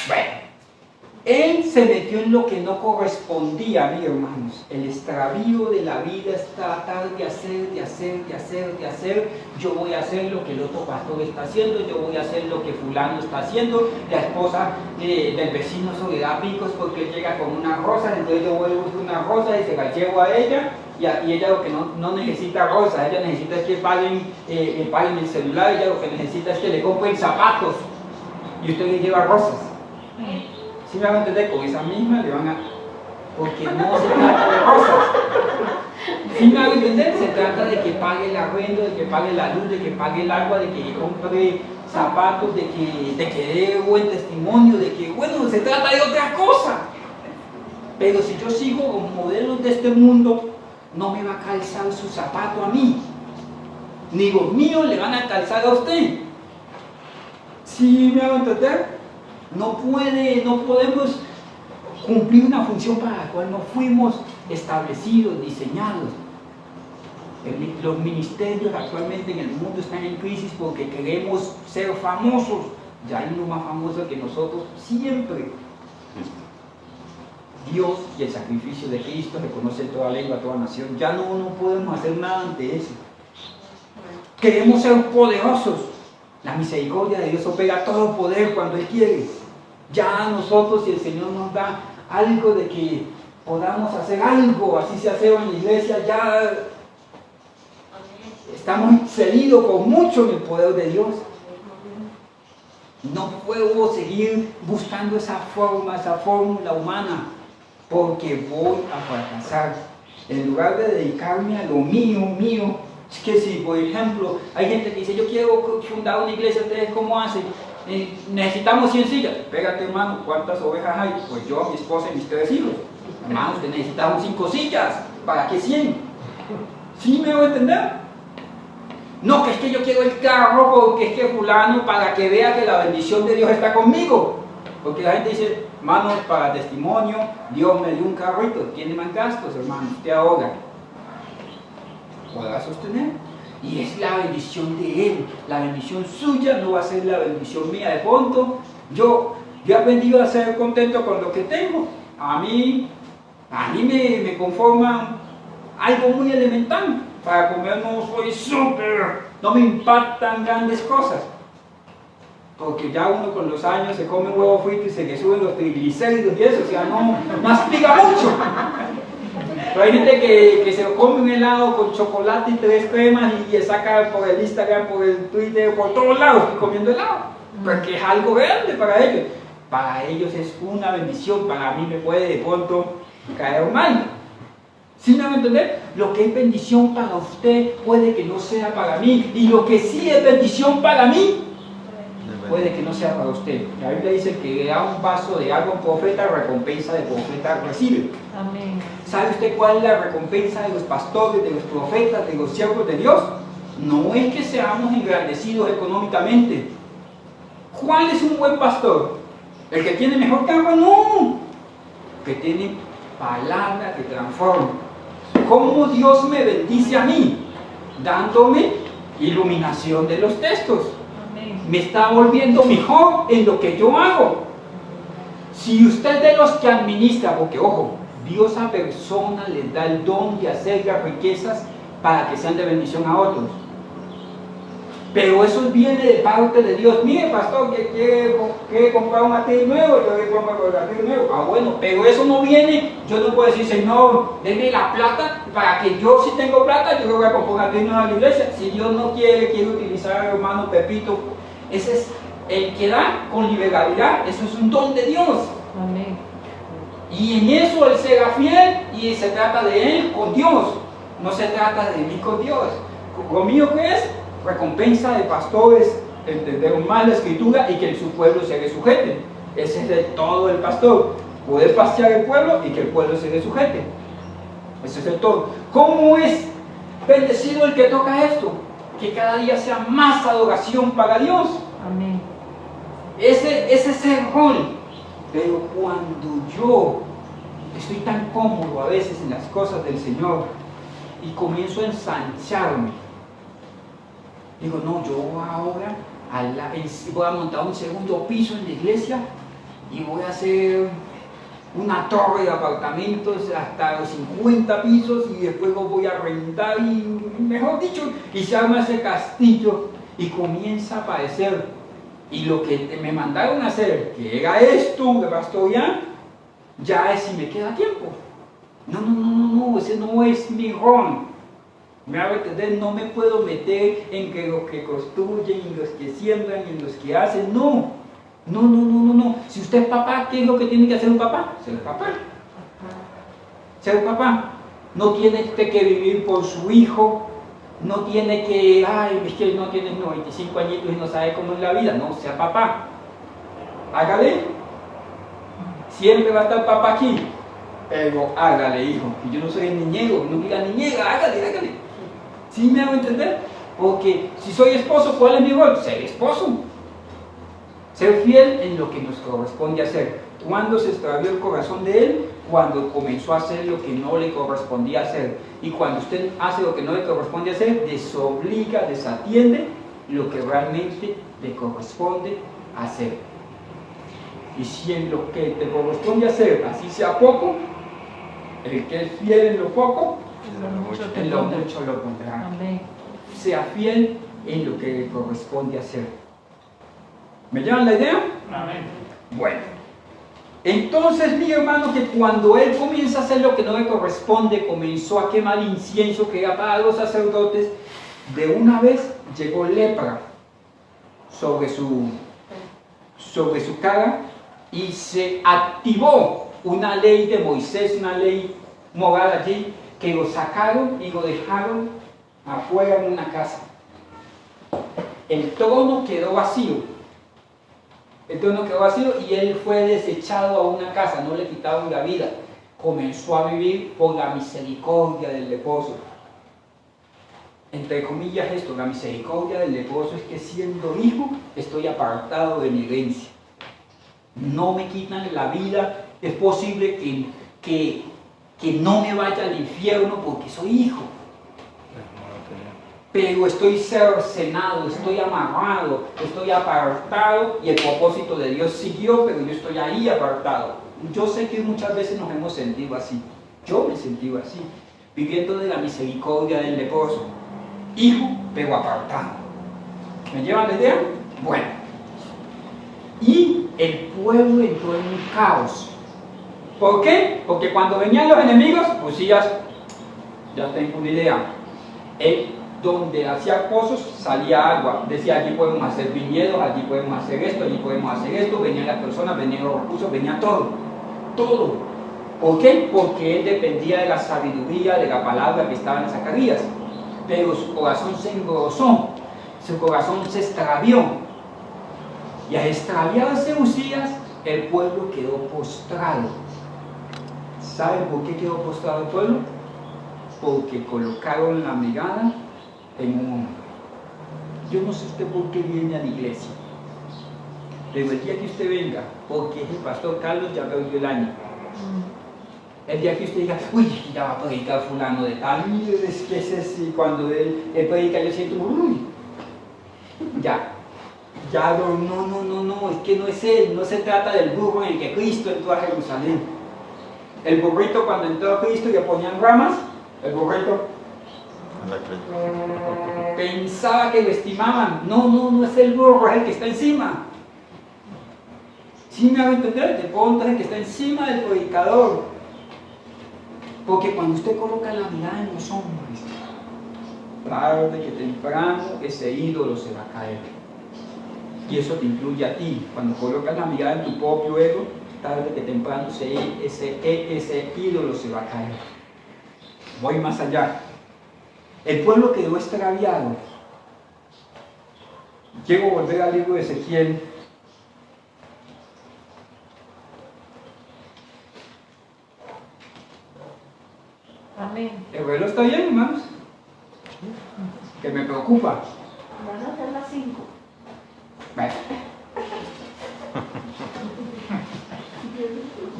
Bueno, él se metió en lo que no correspondía, mis hermanos. El extravío de la vida es tratar de hacer. Yo voy a hacer lo que el otro pastor está haciendo, yo voy a hacer lo que fulano está haciendo. La esposa del vecino se le da picos porque él llega con una rosa, entonces yo voy a buscar una rosa y se la llevo a ella. Y ella lo que no necesita rosas, ella necesita es que paguen el celular, ella lo que necesita es que le compren zapatos. Y usted le lleva rosas. Si me van a entender, con esa misma le van a... Porque no se trata de rosas. Si me van a entender, se trata de que pague el arrendo, de que pague la luz, de que pague el agua, de que compre zapatos, de que dé buen testimonio, de que, bueno, se trata de otra cosa. Pero si yo sigo con modelos de este mundo, no me va a calzar su zapato a mí. Ni los míos le van a calzar a usted. ¿Sí me van a entender? No podemos cumplir una función para la cual no fuimos establecidos, diseñados. Los ministerios actualmente en el mundo están en crisis porque queremos ser famosos. Ya hay uno más famoso que nosotros siempre. Dios y el sacrificio de Cristo reconoce toda lengua, toda nación. Ya no podemos hacer nada ante eso. Queremos ser poderosos. La misericordia de Dios opera todo poder cuando Él quiere. Ya nosotros, si el Señor nos da algo de que podamos hacer algo, así se hace en la iglesia, ya estamos cedidos con mucho en el poder de Dios. No puedo seguir buscando esa fórmula humana, porque voy a fracasar. En lugar de dedicarme a lo mío, es que si, por ejemplo, hay gente que dice, yo quiero fundar una iglesia, ¿ustedes cómo hacen? Necesitamos 100 sillas. Espérate, hermano, ¿cuántas ovejas hay? Pues yo, mi esposa y mis 3 hijos. Hermano, usted necesitamos 5 sillas. ¿Para qué 100? ¿Sí me voy a entender? No, que es que yo quiero el carro porque es que fulano, para que vea que la bendición de Dios está conmigo. Porque la gente dice, hermano, para testimonio, Dios me dio un carrito, tiene más gastos, hermano, usted ahora podrá sostener. Y es la bendición de Él, la bendición suya no va a ser la bendición mía. De pronto, yo he aprendido a ser contento con lo que tengo. A mí me conforma algo muy elemental. Para comer no soy no me impactan grandes cosas. Porque ya uno con los años se come un huevo frito y se le suben los triglicéridos y eso, o sea, no explica mucho. Pero hay gente que se come un helado con chocolate y 3 cremas y saca por el Instagram, por el Twitter, por todos lados, y comiendo helado. Porque es algo grande para ellos. Para ellos es una bendición, para mí me puede de pronto caer mal. ¿Sí me van a entender? Lo que es bendición para usted puede que no sea para mí. Y lo que sí es bendición para mí, puede que no sea para usted. La Biblia dice que le da un vaso de agua a un profeta, recompensa de profeta recibe. Amén. ¿Sabe usted cuál es la recompensa de los pastores, de los profetas, de los siervos de Dios? No es que seamos engrandecidos económicamente. ¿Cuál es un buen pastor? ¿El que tiene mejor carro? No. Que tiene palabra que transforma. ¿Cómo Dios me bendice a mí? Dándome iluminación de los textos. Me está volviendo mejor en lo que yo hago. Si usted es de los que administra, porque ojo, Dios a personas les da el don de hacer las riquezas para que sean de bendición a otros. Pero eso viene de parte de Dios. Mire, pastor, que quiere comprar un atril nuevo, yo le compro el atril nuevo. Ah, bueno, pero eso no viene. Yo no puedo decir, Señor, denme la plata para que yo, si tengo plata, yo le voy a comprar un atril nuevo a la iglesia. Si Dios no quiere utilizar, hermano Pepito, ese es el que da con liberalidad. Eso es un don de Dios. Amén. Y en eso Él será fiel y se trata de Él con Dios. No se trata de mí con Dios. ¿Lo mío qué es? Recompensa de pastores, entender más la escritura y que su pueblo se le sujete. Ese es de todo el pastor, poder pastorear el pueblo y que el pueblo se le sujete. Ese es el todo. ¿Cómo es bendecido el que toca esto? Que cada día sea más adoración para Dios. Amén. Ese es el rol. Pero cuando yo estoy tan cómodo a veces en las cosas del Señor y comienzo a ensancharme, digo, no, yo ahora voy a montar un segundo piso en la iglesia y voy a hacer una torre de apartamentos hasta los 50 pisos y después lo voy a rentar y, mejor dicho, y se arma ese castillo y comienza a aparecer. Y lo que me mandaron a hacer, que era esto de pastorear, ya es si me queda tiempo. No, ese no es mi rol. Me hago entender, no me puedo meter en que los que construyen, en los que siembran, en los que hacen, no. Si usted es papá, ¿qué es lo que tiene que hacer un papá? Ser papá. Ser papá. No tiene usted que vivir por su hijo, no tiene que, ay, es que no tiene 95 añitos y no sabe cómo es la vida. No, sea papá. Hágale. Siempre va a estar papá aquí, pero hágale, hijo. Y yo no soy niñero, no diga niñera, hágale. ¿Sí me hago entender? Porque si soy esposo, ¿cuál es mi rol? Ser esposo. Ser fiel en lo que nos corresponde hacer. ¿Cuándo se extravió el corazón de él? Cuando comenzó a hacer lo que no le correspondía hacer. Y cuando usted hace lo que no le corresponde hacer, desobliga, desatiende lo que realmente le corresponde hacer. Y si en lo que te corresponde hacer, así sea poco, el que es fiel en lo poco, en lo mucho lo pondrá. Amén. sea fiel en lo que le corresponde hacer. ¿Me llevan la idea? Amén. Bueno, entonces mi hermano, que cuando él comienza a hacer lo que no le corresponde, comenzó a quemar incienso que era para los sacerdotes, de una vez llegó lepra sobre su cara y se activó una ley de Moisés, una ley moral allí, que lo sacaron y lo dejaron afuera en una casa. El trono quedó vacío. El trono quedó vacío y él fue desechado a una casa, no le quitaron la vida. Comenzó a vivir por la misericordia del leproso. Entre comillas esto, la misericordia del leproso es que siendo hijo estoy apartado de mi herencia. No me quitan la vida, es posible que no me vaya al infierno porque soy hijo. Pero estoy cercenado, estoy amarrado, estoy apartado y el propósito de Dios siguió, pero yo estoy ahí apartado. Yo sé que muchas veces nos hemos sentido así. Yo me he sentido así, viviendo de la misericordia del leproso. Hijo, pero apartado. ¿Me llevan la idea? Bueno. Y el pueblo entró en un caos. ¿Por qué? Porque cuando venían los enemigos, pues sí, ya tengo una idea. Donde hacía pozos salía agua. Decía, allí podemos hacer viñedos, allí podemos hacer esto, allí podemos hacer esto. Venían las personas, venían los recursos, venía todo. Todo. ¿Por qué? Porque él dependía de la sabiduría, de la palabra que estaba en Zacarías. Pero su corazón se engrosó, su corazón se extravió. Y al extraviarse Usías, el pueblo quedó postrado. ¿Saben por qué quedó postrado el pueblo? Porque colocaron la mirada en un hombre. Yo no sé usted por qué viene a la iglesia, pero el día que usted venga, porque es el pastor Carlos, ya perdió el año. El día que usted diga, uy, ya va a predicar fulano de tal, es que es así, cuando él predica yo siento, uy, ya no, es que no es él, no se trata del burro en el que Cristo entró a Jerusalén. El burrito cuando entró a Cristo y le ponían ramas, el burrito pensaba que lo estimaban. No es el burro, es el que está encima. ¿Sí me hago entender? De pronto es el que está encima del predicador. Porque cuando usted coloca la mirada en los hombres, tarde que temprano ese ídolo se va a caer. Y eso te incluye a ti. Cuando colocas la mirada en tu propio ego, tarde que temprano ese ídolo se va a caer. Voy más allá. El pueblo quedó extraviado. Quiero volver al libro de Ezequiel. Amén. ¿El reloj está bien, hermanos? Que me preocupa. Van a ser las 5. Bueno.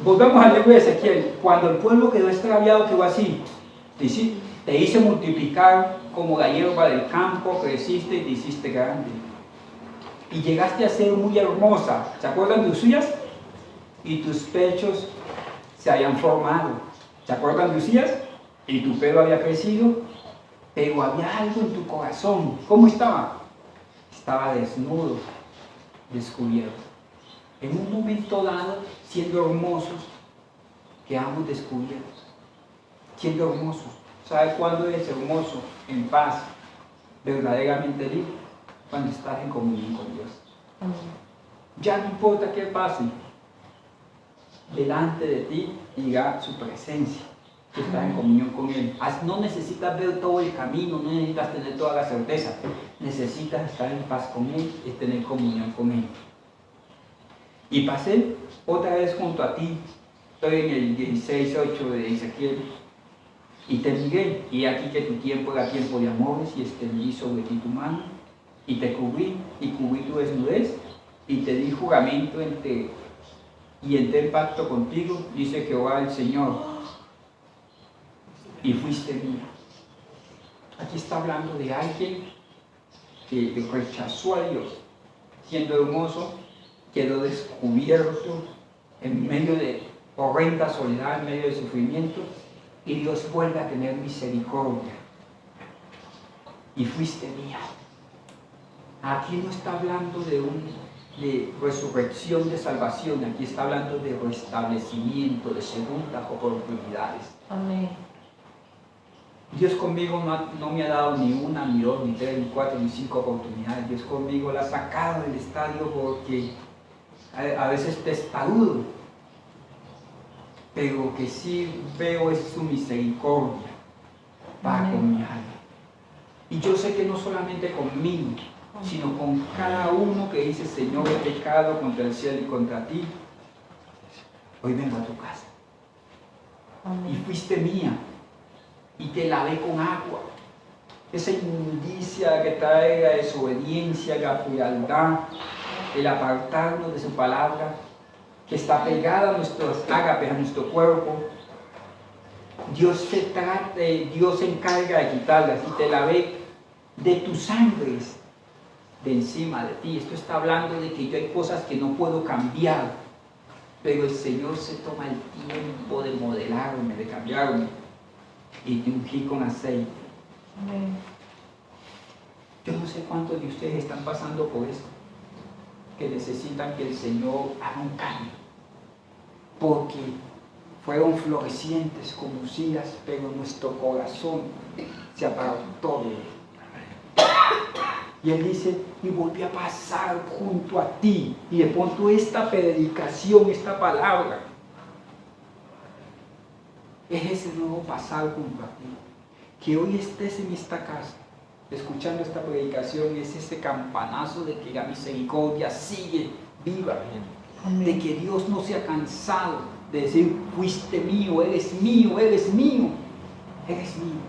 Volvamos al libro de Ezequiel. Cuando el pueblo quedó extraviado, quedó así. Te hice multiplicar como la hierba del campo, creciste y te hiciste grande. Y llegaste a ser muy hermosa. ¿Se acuerdan de Usías? Y tus pechos se habían formado. ¿Se acuerdan de Usías? Y tu pelo había crecido, pero había algo en tu corazón. ¿Cómo estaba? Estaba desnudo, descubierto. En un momento dado, siendo hermosos, quedamos descubiertos. Siendo hermosos. ¿Sabes cuándo eres hermoso? En paz, verdaderamente libre, cuando estás en comunión con Dios. Ya no importa qué pase, delante de ti irá su presencia. Que estás en comunión con Él. No necesitas ver todo el camino, no necesitas tener toda la certeza. Necesitas estar en paz con Él y tener comunión con Él. Y pasé otra vez junto a ti. Estoy en el 16:8 de Ezequiel. Y te miré, y aquí que tu tiempo era tiempo de amores, y extendí sobre ti tu mano, y te cubrí, y cubrí tu desnudez, y te di juramento y entré en pacto contigo, dice Jehová el Señor. Y fuiste mía. Aquí está hablando de alguien que rechazó a Dios, siendo hermoso, quedó descubierto en medio de horrenda soledad, en medio de sufrimiento, y Dios vuelve a tener misericordia. y fuiste mía. Aquí no está hablando de resurrección, de salvación, aquí está hablando de restablecimiento, de segundas oportunidades. Amén. Dios conmigo no me ha dado ni una, ni dos, ni tres, ni cuatro, ni cinco oportunidades. Dios conmigo la ha sacado del estadio porque a veces testarudo, pero que sí veo es su misericordia para con mi alma. Y yo sé que no solamente conmigo, sino con cada uno que dice: Señor, he pecado contra el cielo y contra ti, hoy vengo a tu casa. Amén. Y fuiste mía, y te lavé con agua. Esa inmundicia que trae la desobediencia, la frialdad, el apartarnos de su palabra, que está pegada a nuestros ágapes, a nuestro cuerpo, Dios se encarga de quitarlas, y te lavé de tus sangres de encima de ti. Esto está hablando de que yo hay cosas que no puedo cambiar, pero el Señor se toma el tiempo de modelarme, de cambiarme, y te ungí con aceite. Amén. Yo no sé cuántos de ustedes están pasando por esto, que necesitan que el Señor haga un cambio, porque fueron florecientes como Usías, pero nuestro corazón se apartó de él. Y él dice: y volví a pasar junto a ti. Y de pronto esta predicación, esta palabra, es ese nuevo pasar junto a ti. Que hoy estés en esta casa escuchando esta predicación, es ese campanazo de que la misericordia sigue viva. Amén. De que Dios no se ha cansado de decir: fuiste mío, eres mío, eres mío, eres mío.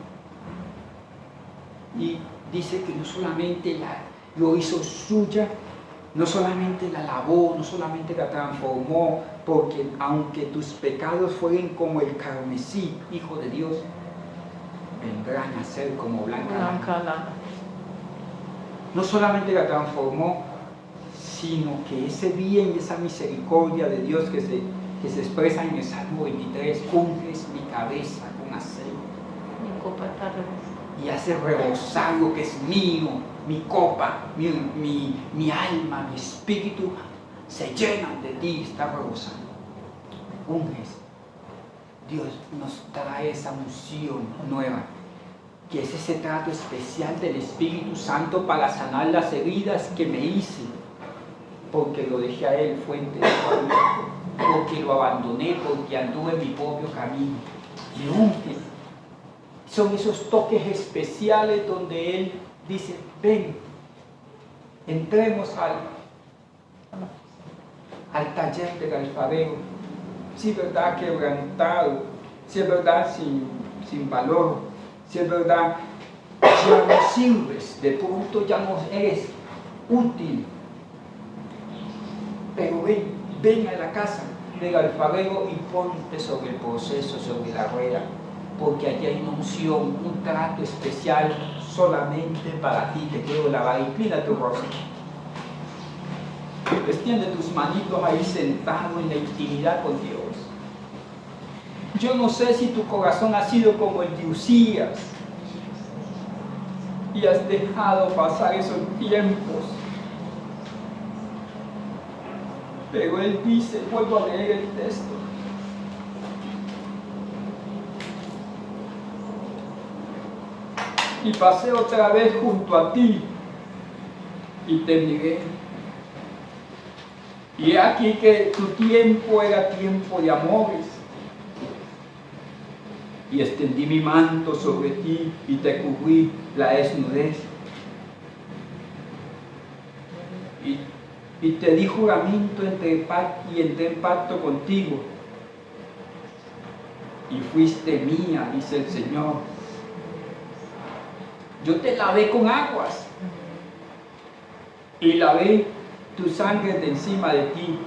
Y dice que no solamente lo hizo suya, no solamente la lavó, no solamente la transformó, porque aunque tus pecados fueren como el carmesí, Hijo de Dios, vendrán a ser como blanca lana. No solamente la transformó, sino que ese bien y esa misericordia de Dios que se expresa en el Salmo 23, unges mi cabeza con aceite. Mi copa está rebosando. Y hace rebosar lo que es mío, mi copa, mi alma, mi espíritu se llenan de ti, está rebosando. Unges. Dios nos trae esa unción nueva, que es ese trato especial del Espíritu Santo para sanar las heridas que me hice, porque lo dejé a Él fuente de agua, porque lo abandoné, porque anduve en mi propio camino. Me unge. Son esos toques especiales donde Él dice: ven, entremos al taller del alfarero. Si es verdad quebrantado, si es verdad sin valor, si es verdad ya no sirves, de pronto ya no eres útil. Pero ven a la casa del alfarero y ponte sobre el proceso, sobre la rueda, porque allí hay una unción, un trato especial solamente para ti. Te quiero lavar. Inclina tu rostro. Extiende tus manitos ahí sentado en la intimidad con Dios. Yo no sé si tu corazón ha sido como el de Usías y has dejado pasar esos tiempos. Pero Él dice, vuelvo a leer el texto: y pasé otra vez junto a ti y te miré. Y he aquí que tu tiempo era tiempo de amores. Y extendí mi manto sobre ti y te cubrí la desnudez. Y te di juramento y entré en pacto contigo. Y fuiste mía, dice el Señor. Yo te lavé con aguas y lavé tu sangre de encima de ti.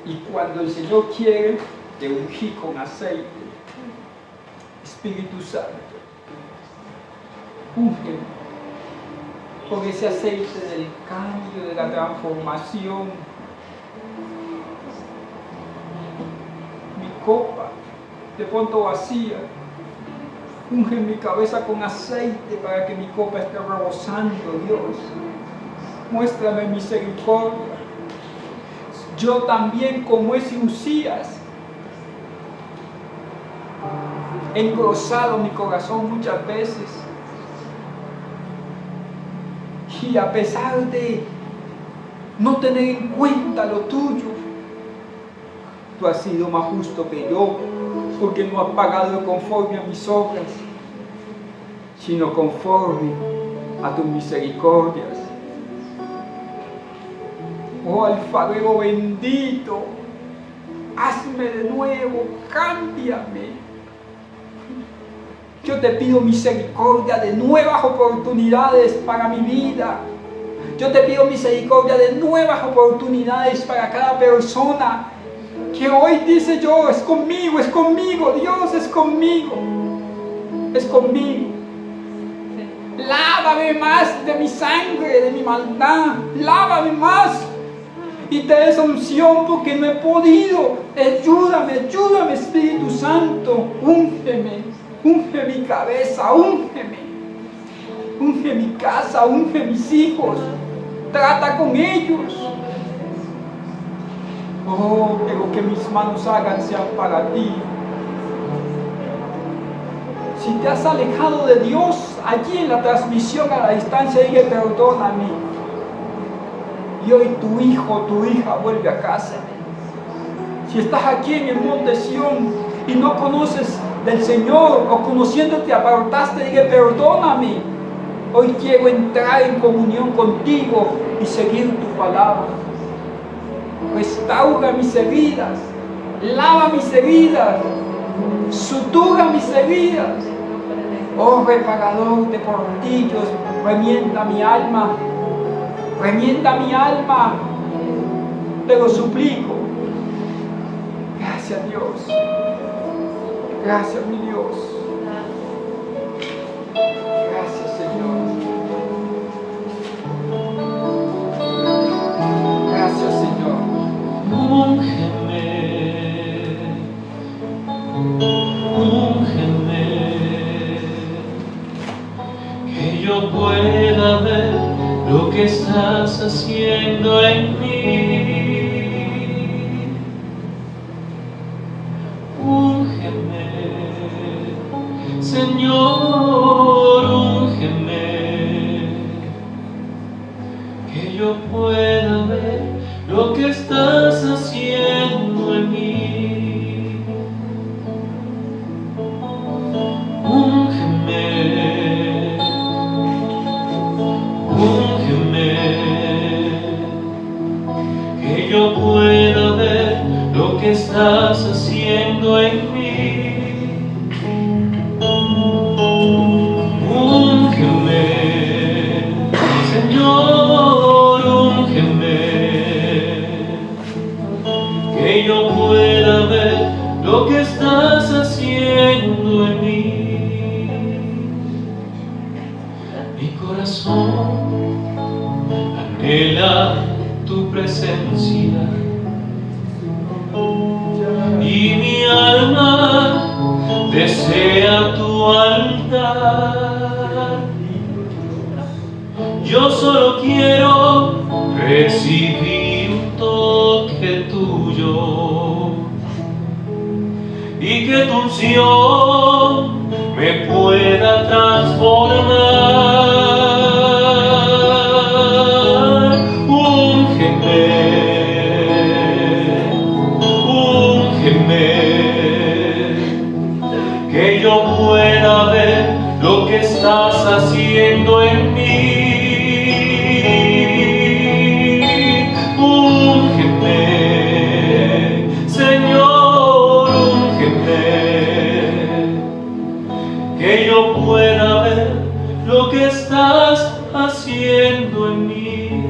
Y cuando el Señor quiere, te ungí con aceite. Espíritu Santo, unge con ese aceite del cambio, de la transformación. Mi copa de pronto vacía, Unge mi cabeza con aceite para que mi copa esté rebosando, Dios. Muéstrame misericordia. Yo también, como ese Usías, he engrosado mi corazón muchas veces. Y a pesar de no tener en cuenta lo tuyo, tú has sido más justo que yo, porque no has pagado conforme a mis obras, sino conforme a tus misericordias. Oh alfarero bendito, hazme de nuevo, cámbiame. Yo te pido misericordia de nuevas oportunidades para mi vida. Yo te pido misericordia de nuevas oportunidades para cada persona que hoy dice yo, es conmigo, Dios es conmigo, es conmigo. Lávame más de mi sangre, de mi maldad, lávame más. Y te des unción porque no he podido. Ayúdame, ayúdame, Espíritu Santo, úngeme, unge mi cabeza, úngeme, unge mi casa, unge mis hijos, trata con ellos. Oh, pero que mis manos hagan sean para ti. Si te has alejado de Dios, allí en la transmisión a la distancia, dile perdóname. Y hoy tu hijo, tu hija vuelve a casa. Si estás aquí en el monte Sión y no conoces del Señor, o conociéndote apartaste, dile perdóname. Hoy quiero entrar en comunión contigo y seguir tu palabra. Restaura mis heridas, lava mis heridas, sutura mis heridas. Oh reparador de portillos, remienda mi alma, te lo suplico. Gracias Dios, gracias mi Dios, gracias Señor, gracias Señor. Úngeme, úngeme, que yo pueda ver lo que estás haciendo en mí. Úngeme, Señor, úngeme, que yo pueda ver lo que estás haciendo en mí. Úngeme, úngeme, que yo pueda ver lo que estás haciendo en mí. Úngeme, Señor, úngeme, que yo pueda ver lo que estás haciendo en mí. Mi corazón anhela tu presencia y mi alma desea tu altar. Yo solo quiero recibir un toque tuyo y que tu unción me pueda transformar. Úngeme, úngeme, que yo pueda ver lo que estás haciendo en mí. Úngeme, Señor, úngeme, que yo pueda ver lo que estás haciendo en mí.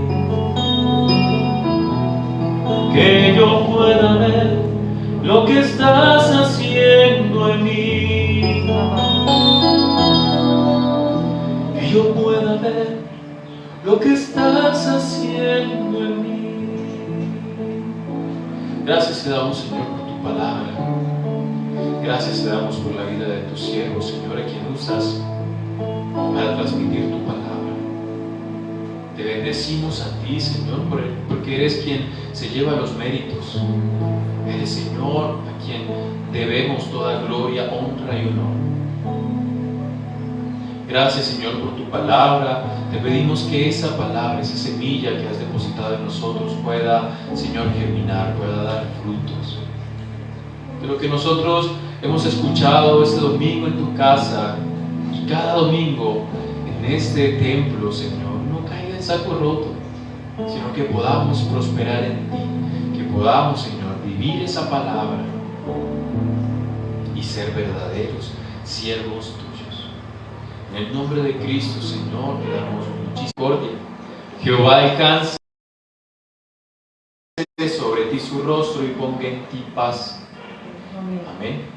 Que yo pueda ver lo que estás haciendo en mí. Que yo pueda ver lo que estás haciendo en mí. Gracias te damos, Señor, por tu palabra. Gracias te damos por la vida de tu siervo, Señor, a quien usas para transmitir tu palabra. Te bendecimos a ti, Señor, porque eres quien se lleva los méritos. Eres, Señor, a quien debemos toda gloria, honra y honor. Gracias, Señor, por tu palabra. Te pedimos que esa palabra, esa semilla que has depositado en nosotros pueda, Señor, germinar, pueda dar frutos. Que lo que nosotros hemos escuchado este domingo en tu casa y cada domingo en este templo, Señor, no caiga en saco roto, sino que podamos prosperar en ti, que podamos, Señor, vivir esa palabra y ser verdaderos siervos tuyos. En el nombre de Cristo, Señor, te damos mucha misericordia. Jehová alcance sobre ti su rostro y ponga en ti paz. Amén.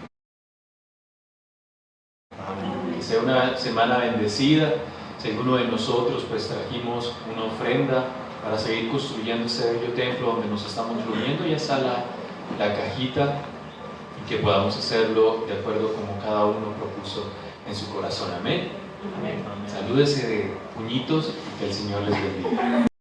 Que sea una semana bendecida. Si alguno de nosotros pues trajimos una ofrenda para seguir construyendo ese bello templo donde nos estamos reuniendo, ya está la cajita, y que podamos hacerlo de acuerdo como cada uno propuso en su corazón. Amén. Amén. Salúdese de puñitos y que el Señor les bendiga.